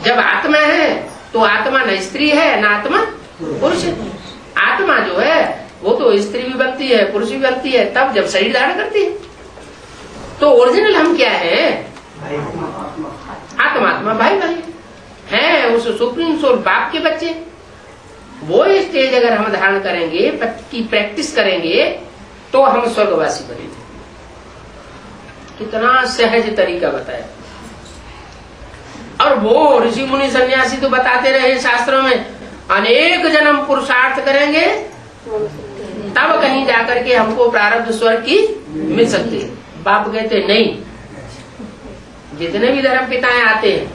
जब आत्मा है तो आत्मा न स्त्री है न आत्मा पुरुष है। आत्मा जो है वो तो स्त्री भी बनती है, पुरुष भी बनती है, तब जब शरीर धारण करती है। तो ओरिजिनल हम क्या है? आत्मा भाई भाई हैं, उस सुप्रीम सोल बाप के बच्चे। वो स्टेज अगर हम धारण करेंगे, की प्रैक्टिस करेंगे, तो हम स्वर्गवासी बनेंगे। कितना सहज तरीका बताया। और वो ऋषि मुनि सन्यासी तो बताते रहे शास्त्रों में, अनेक जन्म पुरुषार्थ करेंगे तब कहीं जाकर के हमको प्रारब्ध स्वर्ग की मिल सकती है। बाप कहते नहीं, जितने भी धर्म पिताएं आते हैं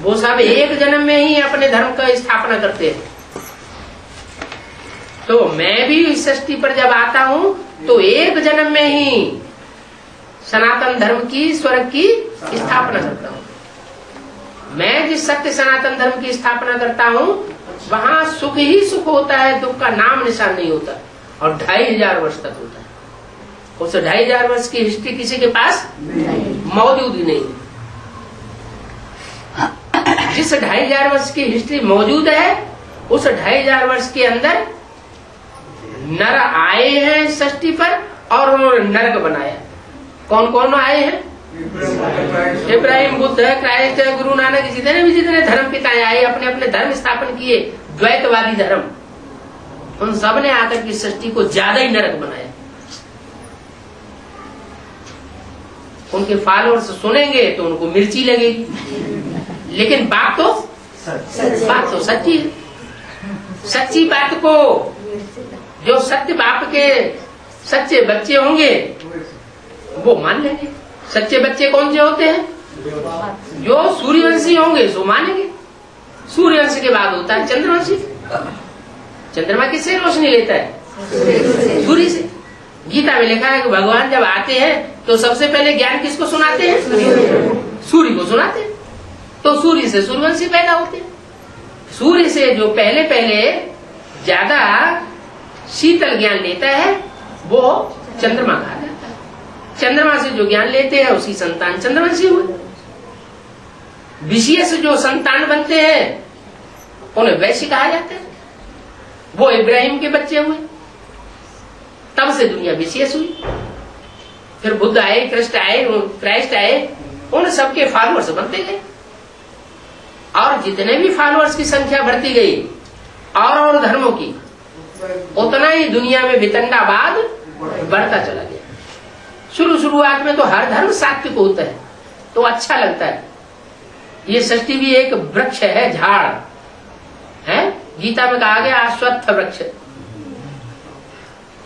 वो सब एक जन्म में ही अपने धर्म का स्थापना करते हैं। तो मैं भी इस सृष्टि पर जब आता हूँ तो एक जन्म में ही सनातन धर्म की, स्वर्ग की स्थापना करता हूँ। मैं जिस सत्य सनातन धर्म की स्थापना करता हूँ वहाँ सुख ही सुख होता है, दुख का नाम निशान नहीं होता। और 2500 वर्ष तक होता है। उस 2500 वर्ष की हिस्ट्री किसी के पास मौजूद ही नहीं। जिस 2500 वर्ष की हिस्ट्री मौजूद है, उस 2500 वर्ष के अंदर नर आए हैं सृष्टि पर और उन्होंने नरक बनाया। कौन कौन आए हैं? इब्राहिम, बुद्ध है, क्राइस्ट है, गुरु नानक, जितने धर्म पिताएं आए, अपने अपने धर्म स्थापन किए, द्वैतवादी धर्म। उन सब ने आकर की सृष्टि को ज्यादा ही नरक बनाया। उनके फॉलोअर्स सुनेंगे तो उनको मिर्ची लगेगी, लेकिन बात तो सच्ची है। सच्ची बात को जो सत्य बाप के सच्चे बच्चे होंगे वो मान लेंगे। सच्चे बच्चे कौन से होते हैं? जो सूर्यवंशी होंगे सो मानेंगे। सूर्यवंश के बाद होता है चंद्रवंशी। चंद्रमा किससे रोशनी लेता है? सूर्य से। गीता में लिखा है कि भगवान जब आते हैं तो सबसे पहले ज्ञान किसको सुनाते हैं? सूर्य को सुनाते हैं। तो सूर्य से सूर्यवंशी पैदा होते हैं। सूर्य से जो पहले पहले ज्यादा शीतल ज्ञान लेता है वो चंद्रमा कहा जाता है। चंद्रमा से जो ज्ञान लेते हैं उसकी संतान चंद्रवंशी हुए। विषय से जो संतान बनते हैं उन्हें वैश्य कहा जाता है। वो इब्राहिम के बच्चे हुए, तब से दुनिया विशेष हुई। फिर बुद्ध आए, क्राइस्ट आए, उन सबके फॉलोअर्स बनते गए और जितने भी फॉलोअर्स की संख्या बढ़ती गई और धर्मों की, उतना ही दुनिया में वितंडावाद बढ़ता चला गया। शुरुआत में तो हर धर्म सात्विक होता है तो अच्छा लगता है। ये सृष्टि भी एक वृक्ष है, झाड़ है। गीता में कहा गया अश्वत्थ वृक्ष,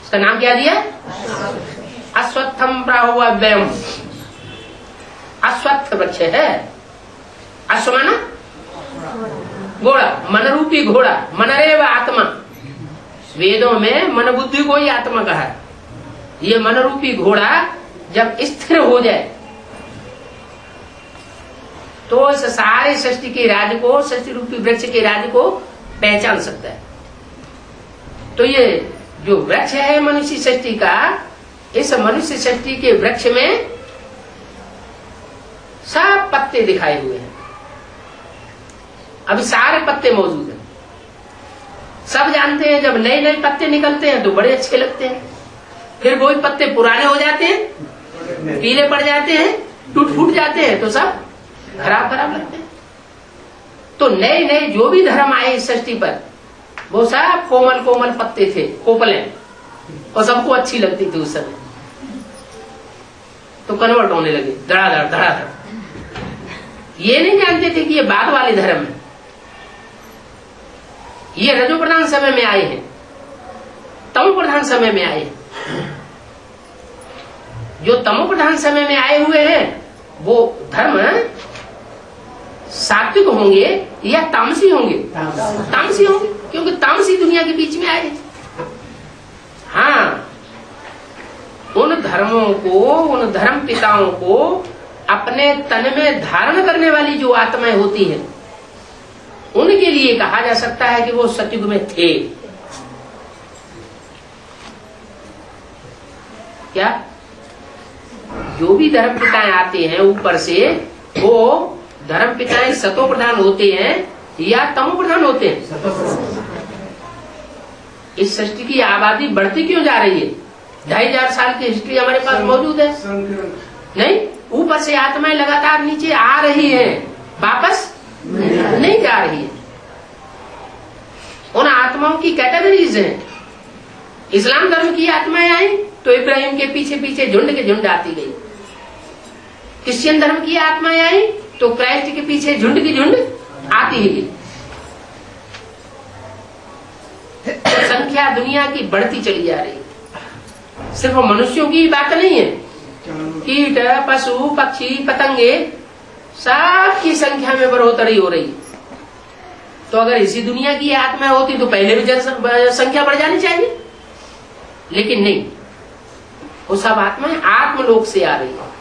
इसका नाम क्या दिया? अश्वत्थम प्राहुव्ययम। अश्वत्थ वृक्ष है। अश्व माना घोड़ा, मन रूपी घोड़ा, मनरेव आत्मा। वेदों में मन बुद्धि को ही आत्मा कहा है। ये मन रूपी घोड़ा जब स्थिर हो जाए तो इस सारे सृष्टि के राज को, सृष्टि रूपी वृक्ष के राज को पहचान सकता है। तो ये जो वृक्ष है मनुष्य सृष्टि का, इस मनुष्य सृष्टि के वृक्ष में सब पत्ते दिखाए हुए हैं। अभी सारे पत्ते मौजूद हैं। सब जानते हैं जब नए नए पत्ते निकलते हैं तो बड़े अच्छे लगते हैं, फिर वही पत्ते पुराने हो जाते हैं, पीले पड़ जाते हैं, टूट फूट जाते हैं तो सब खराब लगते हैं। तो नए नए जो भी धर्म आए इस सृष्टि पर, वो सब कोमल कोमल पत्ते थे, कोपलें, और सबको अच्छी लगती थी उस समय। तो कन्वर्ट होने लगे धड़ाधड़। ये नहीं जानते थे कि ये बाद वाले धर्म है। ये रजो प्रधान समय में आए हैं, तमो प्रधान समय में आए हैं। जो तमो प्रधान समय में आए हुए हैं वो धर्म सात्विक होंगे या तामसी होंगे? तामसी होंगे, क्योंकि तामसी दुनिया के बीच में आए। हाँ, उन धर्मों को, उन धर्म पिताओं को अपने तन में धारण करने वाली जो आत्माएं होती हैं, उनके लिए कहा जा सकता है कि वो सतयुग में थे। क्या जो भी धर्म पिताएं आते हैं ऊपर से, वो धर्म पिताएं सतो प्रधान होते हैं या तमो प्रधान होते हैं? इस सृष्टि की आबादी बढ़ती क्यों जा रही है? 2500 साल की हिस्ट्री हमारे पास मौजूद है। नहीं, ऊपर से आत्माएं लगातार नीचे आ रही हैं, वापस नहीं जा रही है। उन आत्माओं की कैटेगरीज हैं। इस्लाम धर्म की आत्माएं आई तो इब्राहिम के पीछे पीछे झुंड के झुंड आती गई। क्रिश्चियन धर्म की आत्माएं आई तो क्राइस्ट के पीछे झुंड की झुंड आती ही गई। तो संख्या दुनिया की बढ़ती चली जा रही है। सिर्फ मनुष्यों की बात नहीं है, कीट, पशु, पक्षी, पतंगे, सबकी संख्या में बढ़ोतरी हो रही है। तो अगर इसी दुनिया की आत्मा होती तो पहले भी संख्या बढ़ जानी चाहिए, लेकिन नहीं। वो सब आत्माएं आत्मलोक से आ रही है।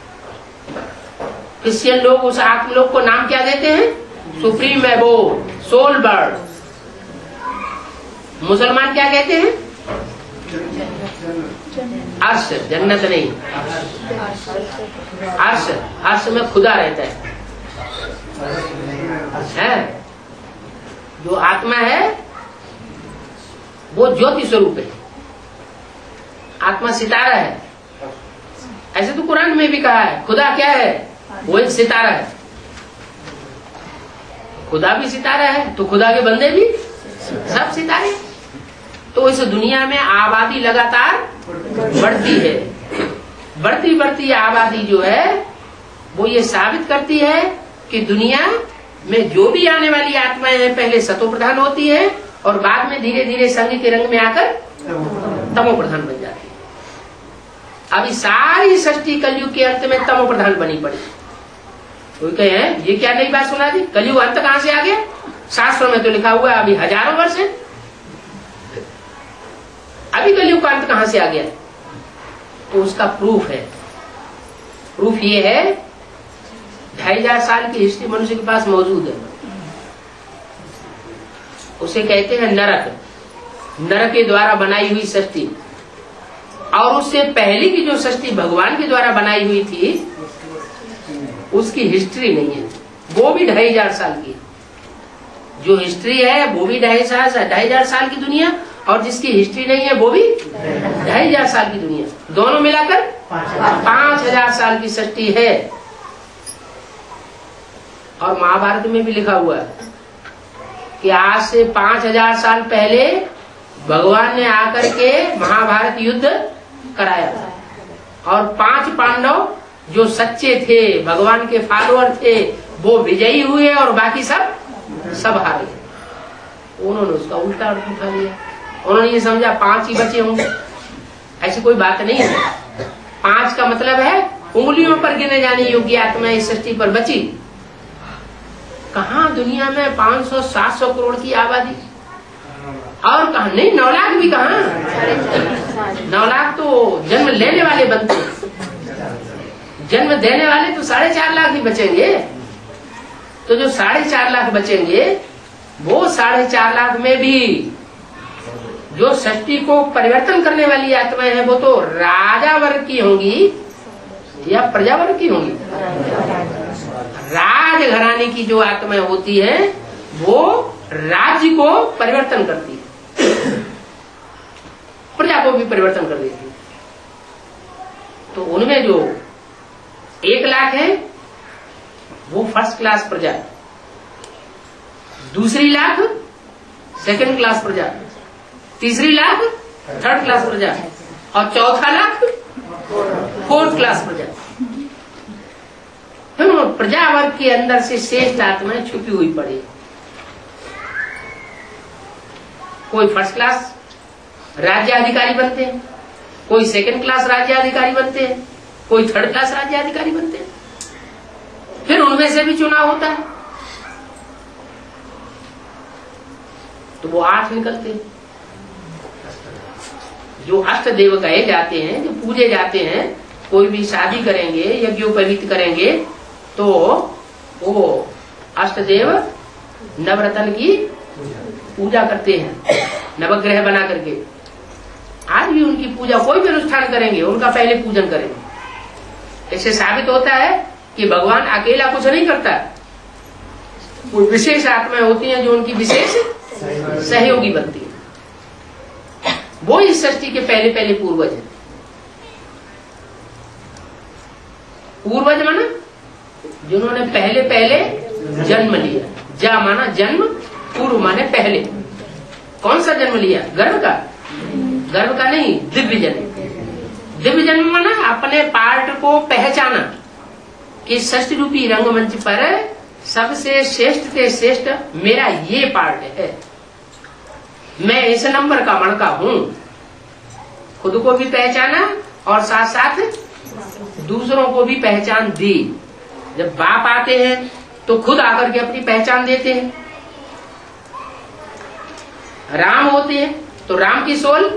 क्रिश्चियन लोग उस आत्मलोक को नाम क्या देते हैं? Supreme abode, soul bird. मुसलमान क्या कहते हैं? अर्श, जन्नत नहीं, अर्श। अर्श में खुदा रहता है। जो आत्मा है वो ज्योति स्वरूप है। आत्मा सितारा है। ऐसे तो कुरान में भी कहा है खुदा क्या है? वो एक सितारा है। खुदा भी सितारा है तो खुदा के बंदे भी सब सितारे। तो इस दुनिया में आबादी लगातार बढ़ती है। बढ़ती बढ़ती आबादी जो है वो ये साबित करती है कि दुनिया में जो भी आने वाली आत्माएं हैं पहले सतो प्रधान होती है और बाद में धीरे धीरे संग के रंग में आकर तमो प्रधान बन जाती है। अभी सारी सृष्टि कलयुग के अंत में तमो प्रधान बनी पड़ी। कोई कहे हैं ये क्या नई बात सुना दी? कलयुग अंत कहां से आ गया? शास्त्रों में तो लिखा हुआ है अभी हजारों वर्ष है। अभी कलयुग का अंत कहां से आ गया? तो उसका प्रूफ है। प्रूफ ये है 2500 साल की हिस्ट्री मनुष्य के पास मौजूद है। उसे कहते हैं नरक। नरक के द्वारा बनाई हुई सृष्टि। और उससे पहले की जो सृष्टि भगवान के द्वारा बनाई हुई थी उसकी हिस्ट्री नहीं है, वो भी 2500 साल की। जो हिस्ट्री है वो भी 2500 साल की दुनिया, और जिसकी हिस्ट्री नहीं है वो भी 2500 साल की दुनिया। दोनों मिलाकर 5000 साल की सृष्टि है। और महाभारत में भी लिखा हुआ है कि आज से 5000 साल पहले भगवान ने आकर के महाभारत युद्ध कराया था और 5 पांडव जो सच्चे थे, भगवान के फॉलोअर थे, वो विजयी हुए और बाकी सब हारे। उन्होंने उसका उल्टा अर्थ उठा लिया। उन्होंने ये समझा 5 ही बचे होंगे। ऐसी कोई बात नहीं है। 5 का मतलब है उंगलियों पर गिने जाने योग्य आत्माएं इस सृष्टि पर बची। कहाँ दुनिया में 500-700 करोड़ की आबादी, और कहा नहीं 9 लाख भी कहाँ। 9 लाख तो जन्म लेने वाले बनते, जन्म देने वाले तो 4.5 लाख ही बचेंगे। तो जो 4.5 लाख बचेंगे, वो 4.5 लाख में भी जो सृष्टि को परिवर्तन करने वाली आत्माएं हैं, वो तो राजा वर्ग की होंगी या प्रजा वर्ग की होंगी। राज घराने की जो आत्माएं होती है, वो राज्य को परिवर्तन करती है, प्रजा को भी परिवर्तन कर देती है। तो उनमें जो 1 लाख है, वो फर्स्ट क्लास प्रजा, दूसरी लाख सेकंड क्लास प्रजा, तीसरी लाख थर्ड क्लास प्रजा और चौथा लाख फोर्थ क्लास प्रजा। प्रजा वर्ग के अंदर से श्रेष्ठ आत्माएं छुपी हुई पड़ी। कोई फर्स्ट क्लास राज्याधिकारी बनते हैं, कोई सेकंड क्लास राज्याधिकारी बनते हैं, कोई थर्ड क्लास राज्याधिकारी बनते हैं। फिर उनमें से भी चुनाव होता है, तो वो 8 निकलते हैं जो अष्ट देव कहे जाते हैं, जो पूजे जाते हैं। कोई भी शादी करेंगे, यज्ञोपवीत करेंगे, तो वो अष्ट देव नवरत्न की पूजा करते हैं, नवग्रह बना करके। आज भी उनकी पूजा, कोई भी अनुष्ठान करेंगे, उनका पहले पूजन करेंगे। इससे साबित होता है कि भगवान अकेला कुछ नहीं करता, कोई विशेष आत्माएं होती हैं जो उनकी विशेष सहयोगी बनती है। वो इस सृष्टि के पहले पूर्वज हैं। पूर्वज माना जिन्होंने पहले जन्म लिया। जा माना जन्म, पूर्व माने पहले। कौन सा जन्म लिया? गर्भ का? गर्भ का नहीं, दिव्य जन्म। दिव्य जन्म माना अपने पार्ट को पहचाना कि सृष्टि रूपी रंगमंच पर सबसे श्रेष्ठ से श्रेष्ठ मेरा ये पार्ट है, मैं इस नंबर का मणका हूँ। खुद को भी पहचाना और साथ साथ दूसरों को भी पहचान दी। जब बाप आते हैं तो खुद आकर के अपनी पहचान देते हैं। राम होते हैं तो राम की सोल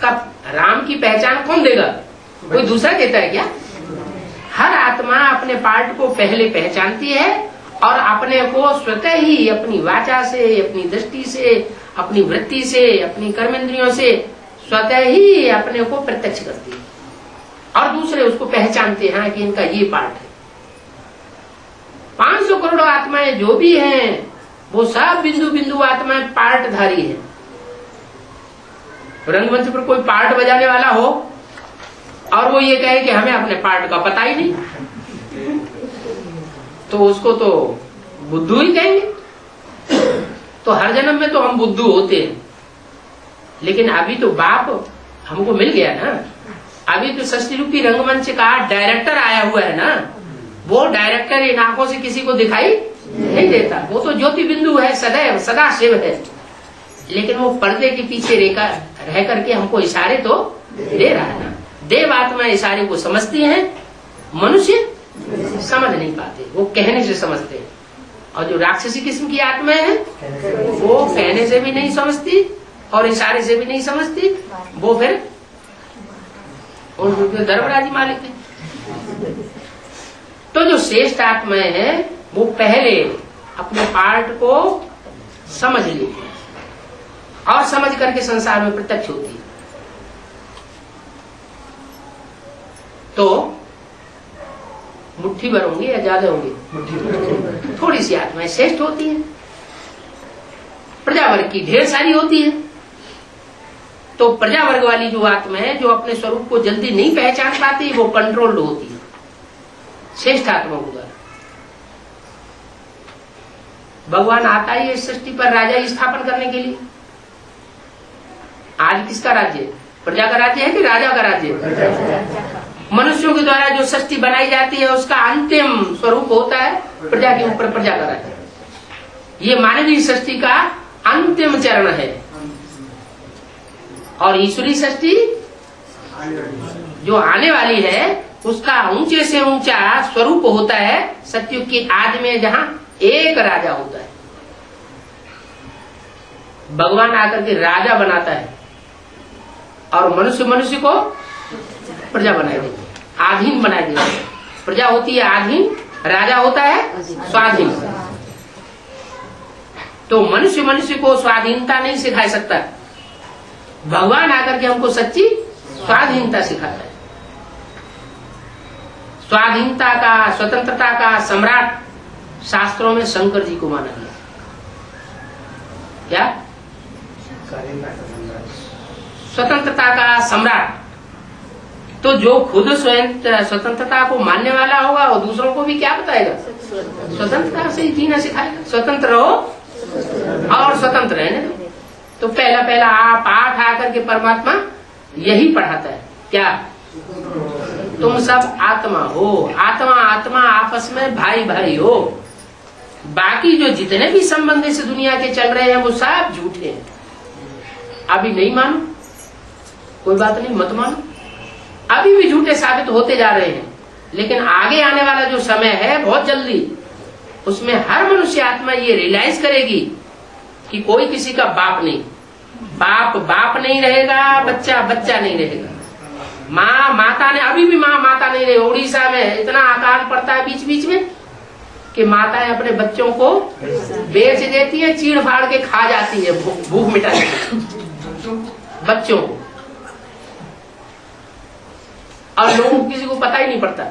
का, राम की पहचान कौन देगा? कोई दूसरा देता है क्या? हर आत्मा अपने पार्ट को पहले पहचानती है और अपने को स्वतः ही अपनी वाचा से, अपनी दृष्टि से, अपनी वृत्ति से, अपनी कर्मेंद्रियों से स्वतः ही अपने को प्रत्यक्ष करती है और दूसरे उसको पहचानते हैं कि इनका ये पार्ट है। 500 करोड़ आत्माएं जो भी हैं, वो सब बिंदु बिंदु आत्माएं पार्टधारी है। रंगमंच पर कोई पार्ट बजाने वाला हो और वो ये कहे कि हमें अपने पार्ट का पता ही नहीं, तो उसको तो बुद्धू ही कहेंगे। तो हर जन्म में तो हम बुद्धू होते हैं, लेकिन अभी तो बाप हमको मिल गया ना। अभी तो सृष्टि रूपी रंगमंच का डायरेक्टर आया हुआ है ना। वो डायरेक्टर इन आंखों से किसी को दिखाई नहीं देता, वो तो ज्योति बिंदु है, सदैव सदा शिव है। लेकिन वो पर्दे के पीछे रह करके हमको इशारे तो दे रहा है ना। देव आत्मा इशारे को समझती है, मनुष्य समझ नहीं पाते, वो कहने से समझते हैं। और जो राक्षसी किस्म की आत्माएं हैं, वो कहने से भी नहीं समझती और इशारे से भी नहीं समझती, वो फिर उनके गर्भराजी मालिक है। तो जो श्रेष्ठ आत्माएं हैं, वो पहले अपने पार्ट को समझ लेती है और समझ करके संसार में प्रत्यक्ष होती है। तो मुट्ठी भर होंगे या ज्यादा होंगे? थोड़ी सी आत्माएं श्रेष्ठ होती हैं, प्रजा वर्ग की ढेर सारी होती है। तो प्रजा वर्ग वाली जो आत्मा है, जो अपने स्वरूप को जल्दी नहीं पहचान पाती, वो कंट्रोल्ड होती है श्रेष्ठ आत्माओं के द्वारा। भगवान आता ही है इस सृष्टि पर राजा स्थापन करने के लिए। आज किसका राज्य है? प्रजा का राज्य है कि राजा का राज्य है? मनुष्यों के द्वारा जो सृष्टि बनाई जाती है उसका अंतिम स्वरूप होता है प्रजा के ऊपर प्रजा का राज्य। ये मानवीय सृष्टि का अंतिम चरण है। और ईश्वरीय सृष्टि जो आने वाली है उसका ऊंचे से ऊंचा स्वरूप होता है सतयुग की आदि में, जहां एक राजा होता है। भगवान आकर के राजा बनाता है और मनुष्य मनुष्य को प्रजा बनाए देते, आधीन बनाए देते। प्रजा होती है आधीन, राजा होता है स्वाधीन। तो मनुष्य मनुष्य को स्वाधीनता नहीं सिखा सकता, भगवान आकर के हमको सच्ची स्वाधीनता सिखाता है। स्वाधीनता का, स्वतंत्रता का सम्राट शास्त्रों में शंकर जी को माना गया। क्या? स्वतंत्रता का सम्राट। तो जो खुद स्वयं स्वतंत्रता को मानने वाला होगा वो दूसरों को भी क्या बताएगा? स्वतंत्रता से ही जीना सिखाएगा। स्वतंत्र रहो और स्वतंत्र रहने दो। तो पहला आप पाठ आकर के परमात्मा यही पढ़ाता है। क्या? तुम सब आत्मा हो, आत्मा आत्मा आपस में भाई भाई हो। बाकी जो जितने भी संबंध इस दुनिया के चल रहे हैं वो सब झूठे हैं। अभी नहीं मानो कोई बात नहीं, मत मानो, अभी भी झूठे साबित होते जा रहे हैं। लेकिन आगे आने वाला जो समय है बहुत जल्दी, उसमें हर मनुष्य आत्मा ये रियलाइज करेगी कि कोई किसी का बाप नहीं, बाप बाप नहीं रहेगा, बच्चा बच्चा नहीं रहेगा, माँ माता ने, अभी भी माँ माता नहीं रही। उड़ीसा में इतना अकाल पड़ता है बीच बीच में कि माताएं अपने बच्चों को बेच देती है, चीड़ फाड़ के खा जाती है भूख मिटाने बच्चों को, और लोगों को किसी को पता ही नहीं पड़ता।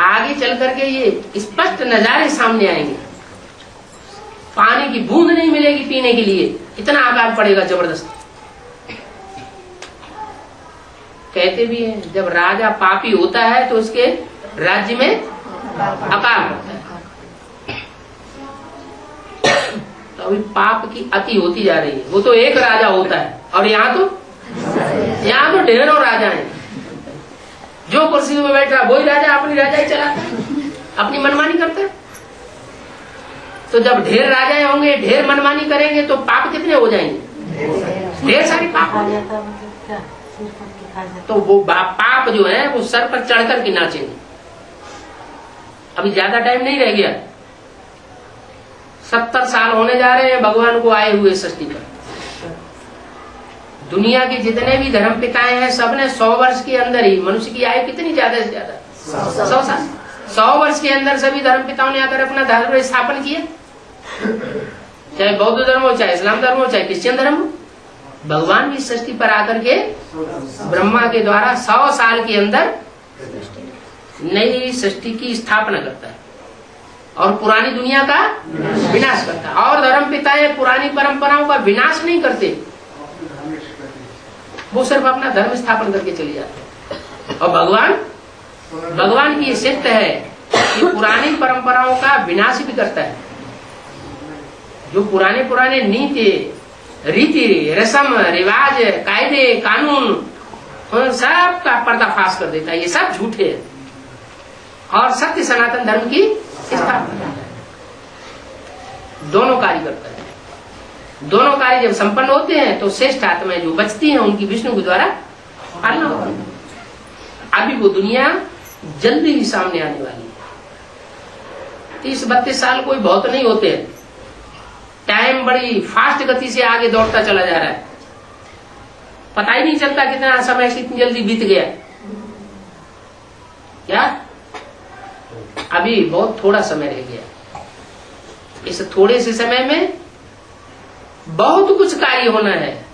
आगे चल करके ये स्पष्ट नजारे सामने आएंगे। पानी की बूंद नहीं मिलेगी पीने के लिए, इतना अकाल पड़ेगा जबरदस्त। कहते भी हैं जब राजा पापी होता है तो उसके राज्य में अकाल होता है। तो अभी पाप की अति होती जा रही है। वो तो एक राजा होता है और यहाँ तो ढेरों राजा हैं। जो कुर्सी में बैठ रहा वही राजा अपनी राजा ही चलाता है, अपनी मनमानी करता है। तो जब ढेर राजाएं होंगे, ढेर मनमानी करेंगे तो पाप कितने हो जाएंगे? ढेर सारी पाप हो जाएंगे। तो वो पाप जो है वो सर पर चढ़कर के नाचेंगे। अभी ज्यादा टाइम नहीं रह गया, 70 साल होने जा रहे हैं भगवान को आए हुए सृष्टि पर। दुनिया के जितने भी धर्म पिताएं हैं सबने 100 वर्ष के अंदर ही, मनुष्य की आयु कितनी ज्यादा से ज्यादा 100 साल, 100 वर्ष के अंदर सभी धर्म पिताओं ने आकर अपना धर्म स्थापन किया। चाहे बौद्ध धर्म हो, चाहे इस्लाम धर्म हो, चाहे क्रिश्चियन धर्म हो। भगवान भी सृष्टि पर आकर के ब्रह्मा के द्वारा 100 साल के अंदर नई सृष्टि की स्थापना करता है और पुरानी दुनिया का विनाश करता है। और धर्म पिताएं पुरानी परंपराओं का विनाश नहीं करते, वो सिर्फ अपना धर्म स्थापन करके चले जाते हैं। और भगवान की ये शिफ्ट है कि पुरानी परंपराओं का विनाश भी करता है। जो पुराने नीति, रीति, रस्म, रिवाज, कायदे, कानून, उन सब का पर्दाफाश कर देता है। ये सब झूठे हैं और सत्य सनातन धर्म की स्थापना करता है। दोनों कार्य करता है। दोनों कार्य जब संपन्न होते हैं तो श्रेष्ठ आत्माएं जो बचती हैं उनकी विष्णु के द्वारा पालना होती है। अभी वो दुनिया जल्दी ही सामने आने वाली है। 30-32 साल कोई बहुत नहीं होते हैं। टाइम बड़ी फास्ट गति से आगे दौड़ता चला जा रहा है, पता ही नहीं चलता कितना समय कितनी जल्दी बीत गया। क्या? अभी बहुत थोड़ा समय रह गया। इस थोड़े से समय में बहुत कुछ कार्य होना है,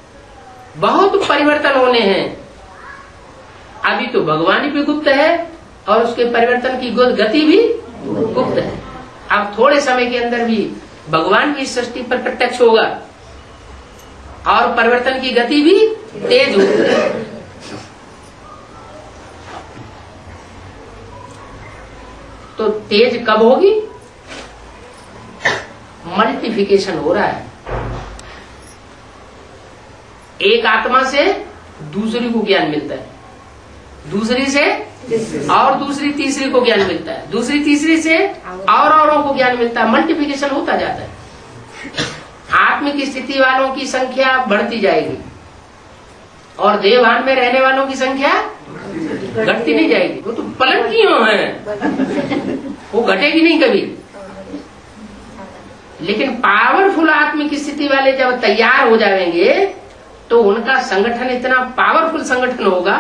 बहुत परिवर्तन होने हैं। अभी तो भगवान भी गुप्त है और उसके परिवर्तन की गति भी गुप्त है। अब थोड़े समय के अंदर भी भगवान की सृष्टि पर प्रत्यक्ष होगा और परिवर्तन की गति भी तेज होगी। तो तेज कब होगी? मल्टीप्लिकेशन हो रहा है, एक आत्मा से दूसरी को ज्ञान मिलता है, दूसरी से और दूसरी तीसरी को ज्ञान मिलता है, दूसरी तीसरी से और औरों को ज्ञान मिलता है, मल्टीप्लिकेशन होता जाता है। आत्मिक स्थिति वालों की संख्या बढ़ती जाएगी और देवभान में रहने वालों की संख्या घटती नहीं जाएगी। वो तो पलट क्यों है, वो घटेगी नहीं कभी। लेकिन पावरफुल आत्मिक स्थिति वाले जब तैयार हो जाएंगे तो उनका संगठन इतना पावरफुल संगठन होगा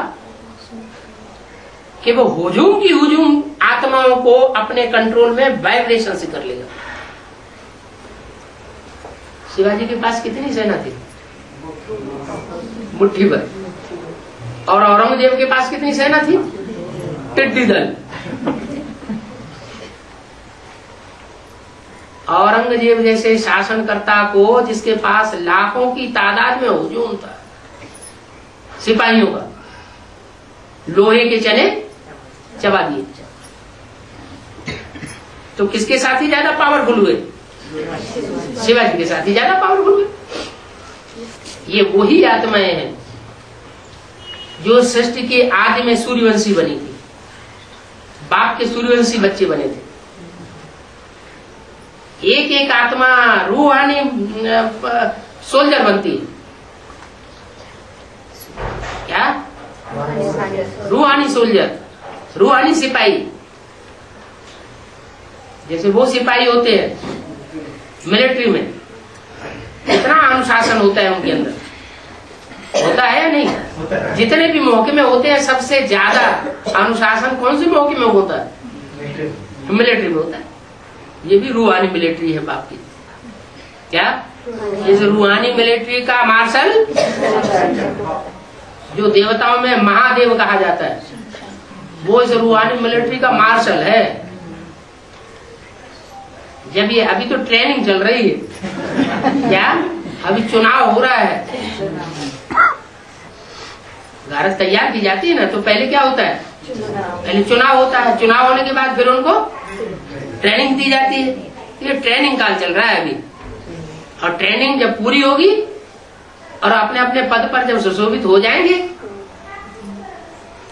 कि वो हुजूम की हुजूम आत्माओं को अपने कंट्रोल में वाइब्रेशन से कर लेगा। शिवाजी के पास कितनी सेना थी? मुट्ठी भर। और औरंगजेब के पास कितनी सेना थी? टिड्डी दल। औरंगजेब जैसे शासनकर्ता को, जिसके पास लाखों की तादाद में हुजूम था सिपाहियों का, लोहे के चने चबा दिए, तो किसके साथ ही ज्यादा पावरफुल हुए? शिवाजी के साथ ही ज्यादा पावरफुल हुए। ये वही आत्माएं हैं जो सृष्टि के आदि में सूर्यवंशी बनी थी, बाप के सूर्यवंशी बच्चे बने थे। एक एक आत्मा रूहानी सोल्जर बनती है। क्या? रूहानी सोल्जर, रूहानी सिपाही। जैसे वो सिपाही होते हैं मिलिट्री में, कितना अनुशासन होता है उनके अंदर, होता है या नहीं? जितने भी महकमे होते हैं सबसे ज्यादा अनुशासन कौन से महकमे में होता है? मिलिट्री में होता है। ये भी रूहानी मिलिट्री है बाप की। क्या? इस रूहानी मिलिट्री का मार्शल, जो देवताओं में महादेव कहा जाता है, वो इस रूहानी मिलिट्री का मार्शल है। जब ये अभी तो ट्रेनिंग चल रही है, क्या अभी चुनाव हो रहा है, भारत तैयार की जाती है ना, तो पहले क्या होता है? पहले चुनाव होता है, चुनाव होने के बाद फिर उनको ट्रेनिंग दी जाती है। ये ट्रेनिंग काल चल रहा है अभी, और ट्रेनिंग जब पूरी होगी और अपने अपने पद पर जब सुशोभित हो जाएंगे,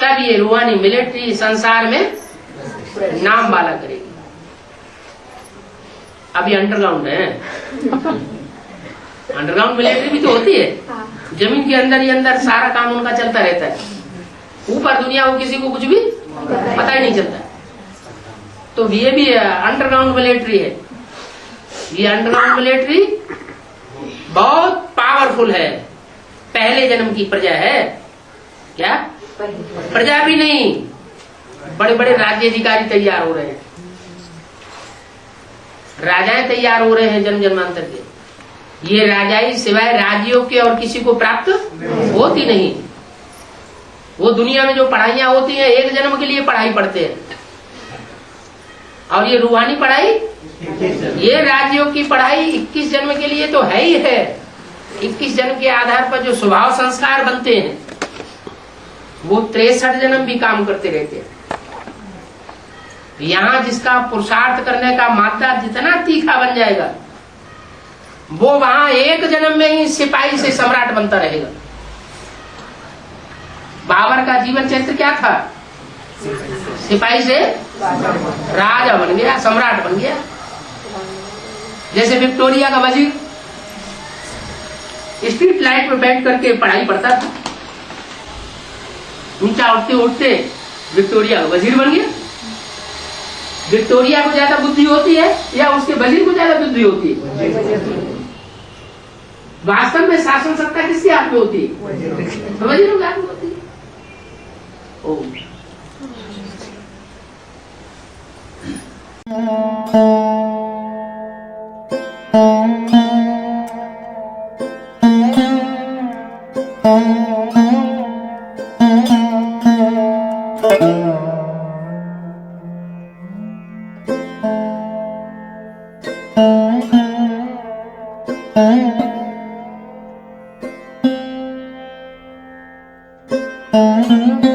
तब ये रूहानी मिलिट्री संसार में नाम वाला करेगी। अभी अंडरग्राउंड है, अंडरग्राउंड मिलिट्री भी तो होती है, जमीन के अंदर ही अंदर सारा काम उनका चलता रहता है। ऊपर दुनिया को किसी को कुछ भी पता ही नहीं चलता। तो ये भी अंडरग्राउंड मिलिट्री है। ये अंडरग्राउंड मिलिट्री बहुत पावरफुल है। पहले जन्म की प्रजा है। क्या? प्रजा भी नहीं, बड़े बड़े राज्याधिकारी तैयार हो रहे हैं, राजाएं तैयार हो रहे हैं जन्म जन्मांतर के। ये राजाई सिवाय राज्यों के और किसी को प्राप्त होती नहीं। वो दुनिया में जो पढ़ाइयां होती हैं, एक जन्म के लिए पढ़ाई पढ़ते हैं, और ये रूहानी पढ़ाई, ये राज्यों की पढ़ाई 21 जन्म के लिए तो है ही है। 21 जन्म के आधार पर जो स्वभाव संस्कार बनते हैं, वो 63 जन्म भी काम करते रहते हैं। यहाँ जिसका पुरुषार्थ करने का मात्रा जितना तीखा बन जाएगा, वो वहां एक जन्म में ही सिपाही से सम्राट बनता रहेगा। बाबर का जीवन चरित्र क्या था? सिपाही से राजा बन गया, सम्राट बन गया। जैसे विक्टोरिया का वजीर स्ट्रीट लाइट में बैठ करके पढ़ाई पढ़ता था, ऊंचा उठते उठते विक्टोरिया का वजीर बन गया। विक्टोरिया को ज्यादा बुद्धि होती है या उसके वजीर को ज्यादा बुद्धि होती है? वास्तव में शासन सत्ता किसके हाथ में होती है? वजीरों के हाथ में होती है। Thank you.